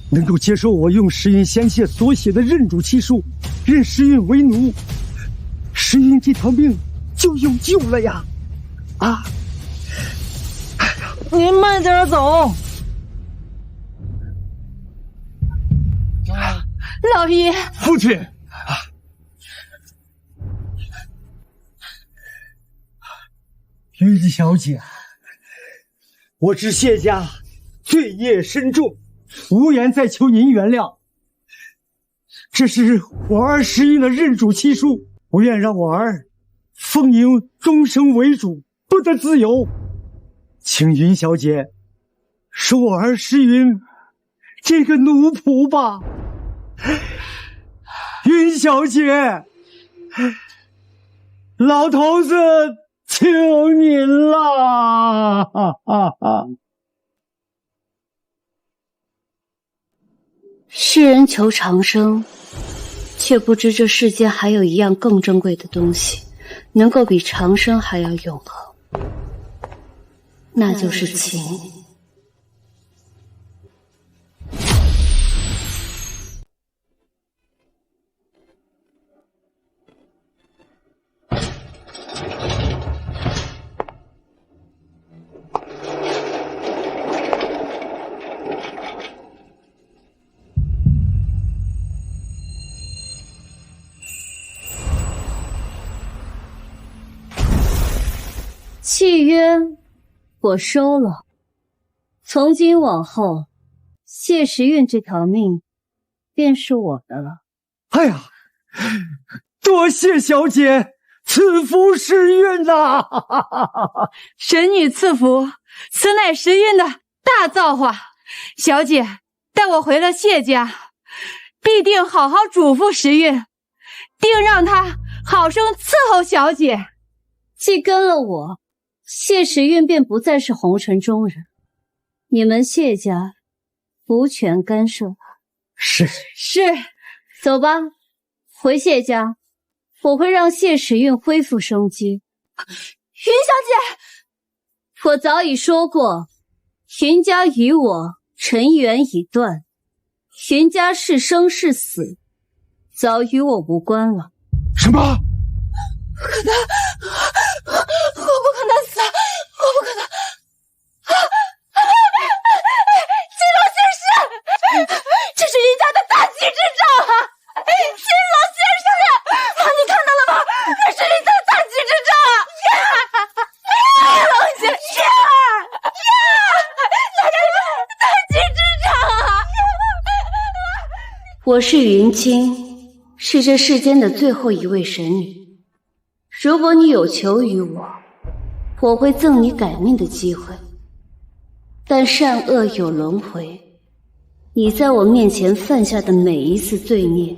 能够接受我用石云先谢所写的认主契书，认石云为奴，石云这条命就有救了呀！啊！哎呀，您慢点走。老爷，父亲，云小姐，我知谢家罪孽深重，无颜再求您原谅。这是我儿石云的认主契书，不愿让我儿奉您终生为主，不得自由。请云小姐收我儿石云这个奴仆吧。云小姐，老头子求您了！世人求长生，却不知这世间还有一样更珍贵的东西，能够比长生还要永恒，那就是情。契约我收了，从今往后，谢时运这条命便是我的了。哎呀，多谢小姐赐福时运呐！神女赐福，此乃时运的大造化。小姐，待我回了谢家，必定好好嘱咐时运，定让他好生伺候小姐。既跟了我，谢时运便不再是红尘中人，你们谢家无权干涉。是，走吧，回谢家，我会让谢时运恢复生机。云小姐，我早已说过，云家与我尘缘已断，云家是生是死，早与我无关了。什么？不可能！我不可能死！我不可能！金龙先生，这是云家的大吉之兆啊！金龙先生，你看到了吗？这是云家的大吉之兆啊！金龙先生，大吉之兆啊！我是云清，是这世间的最后一位神女。如果你有求于我，我会赠你改命的机会。但善恶有轮回，你在我面前犯下的每一次罪孽，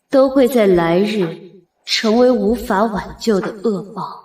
都会在来日成为无法挽救的恶报。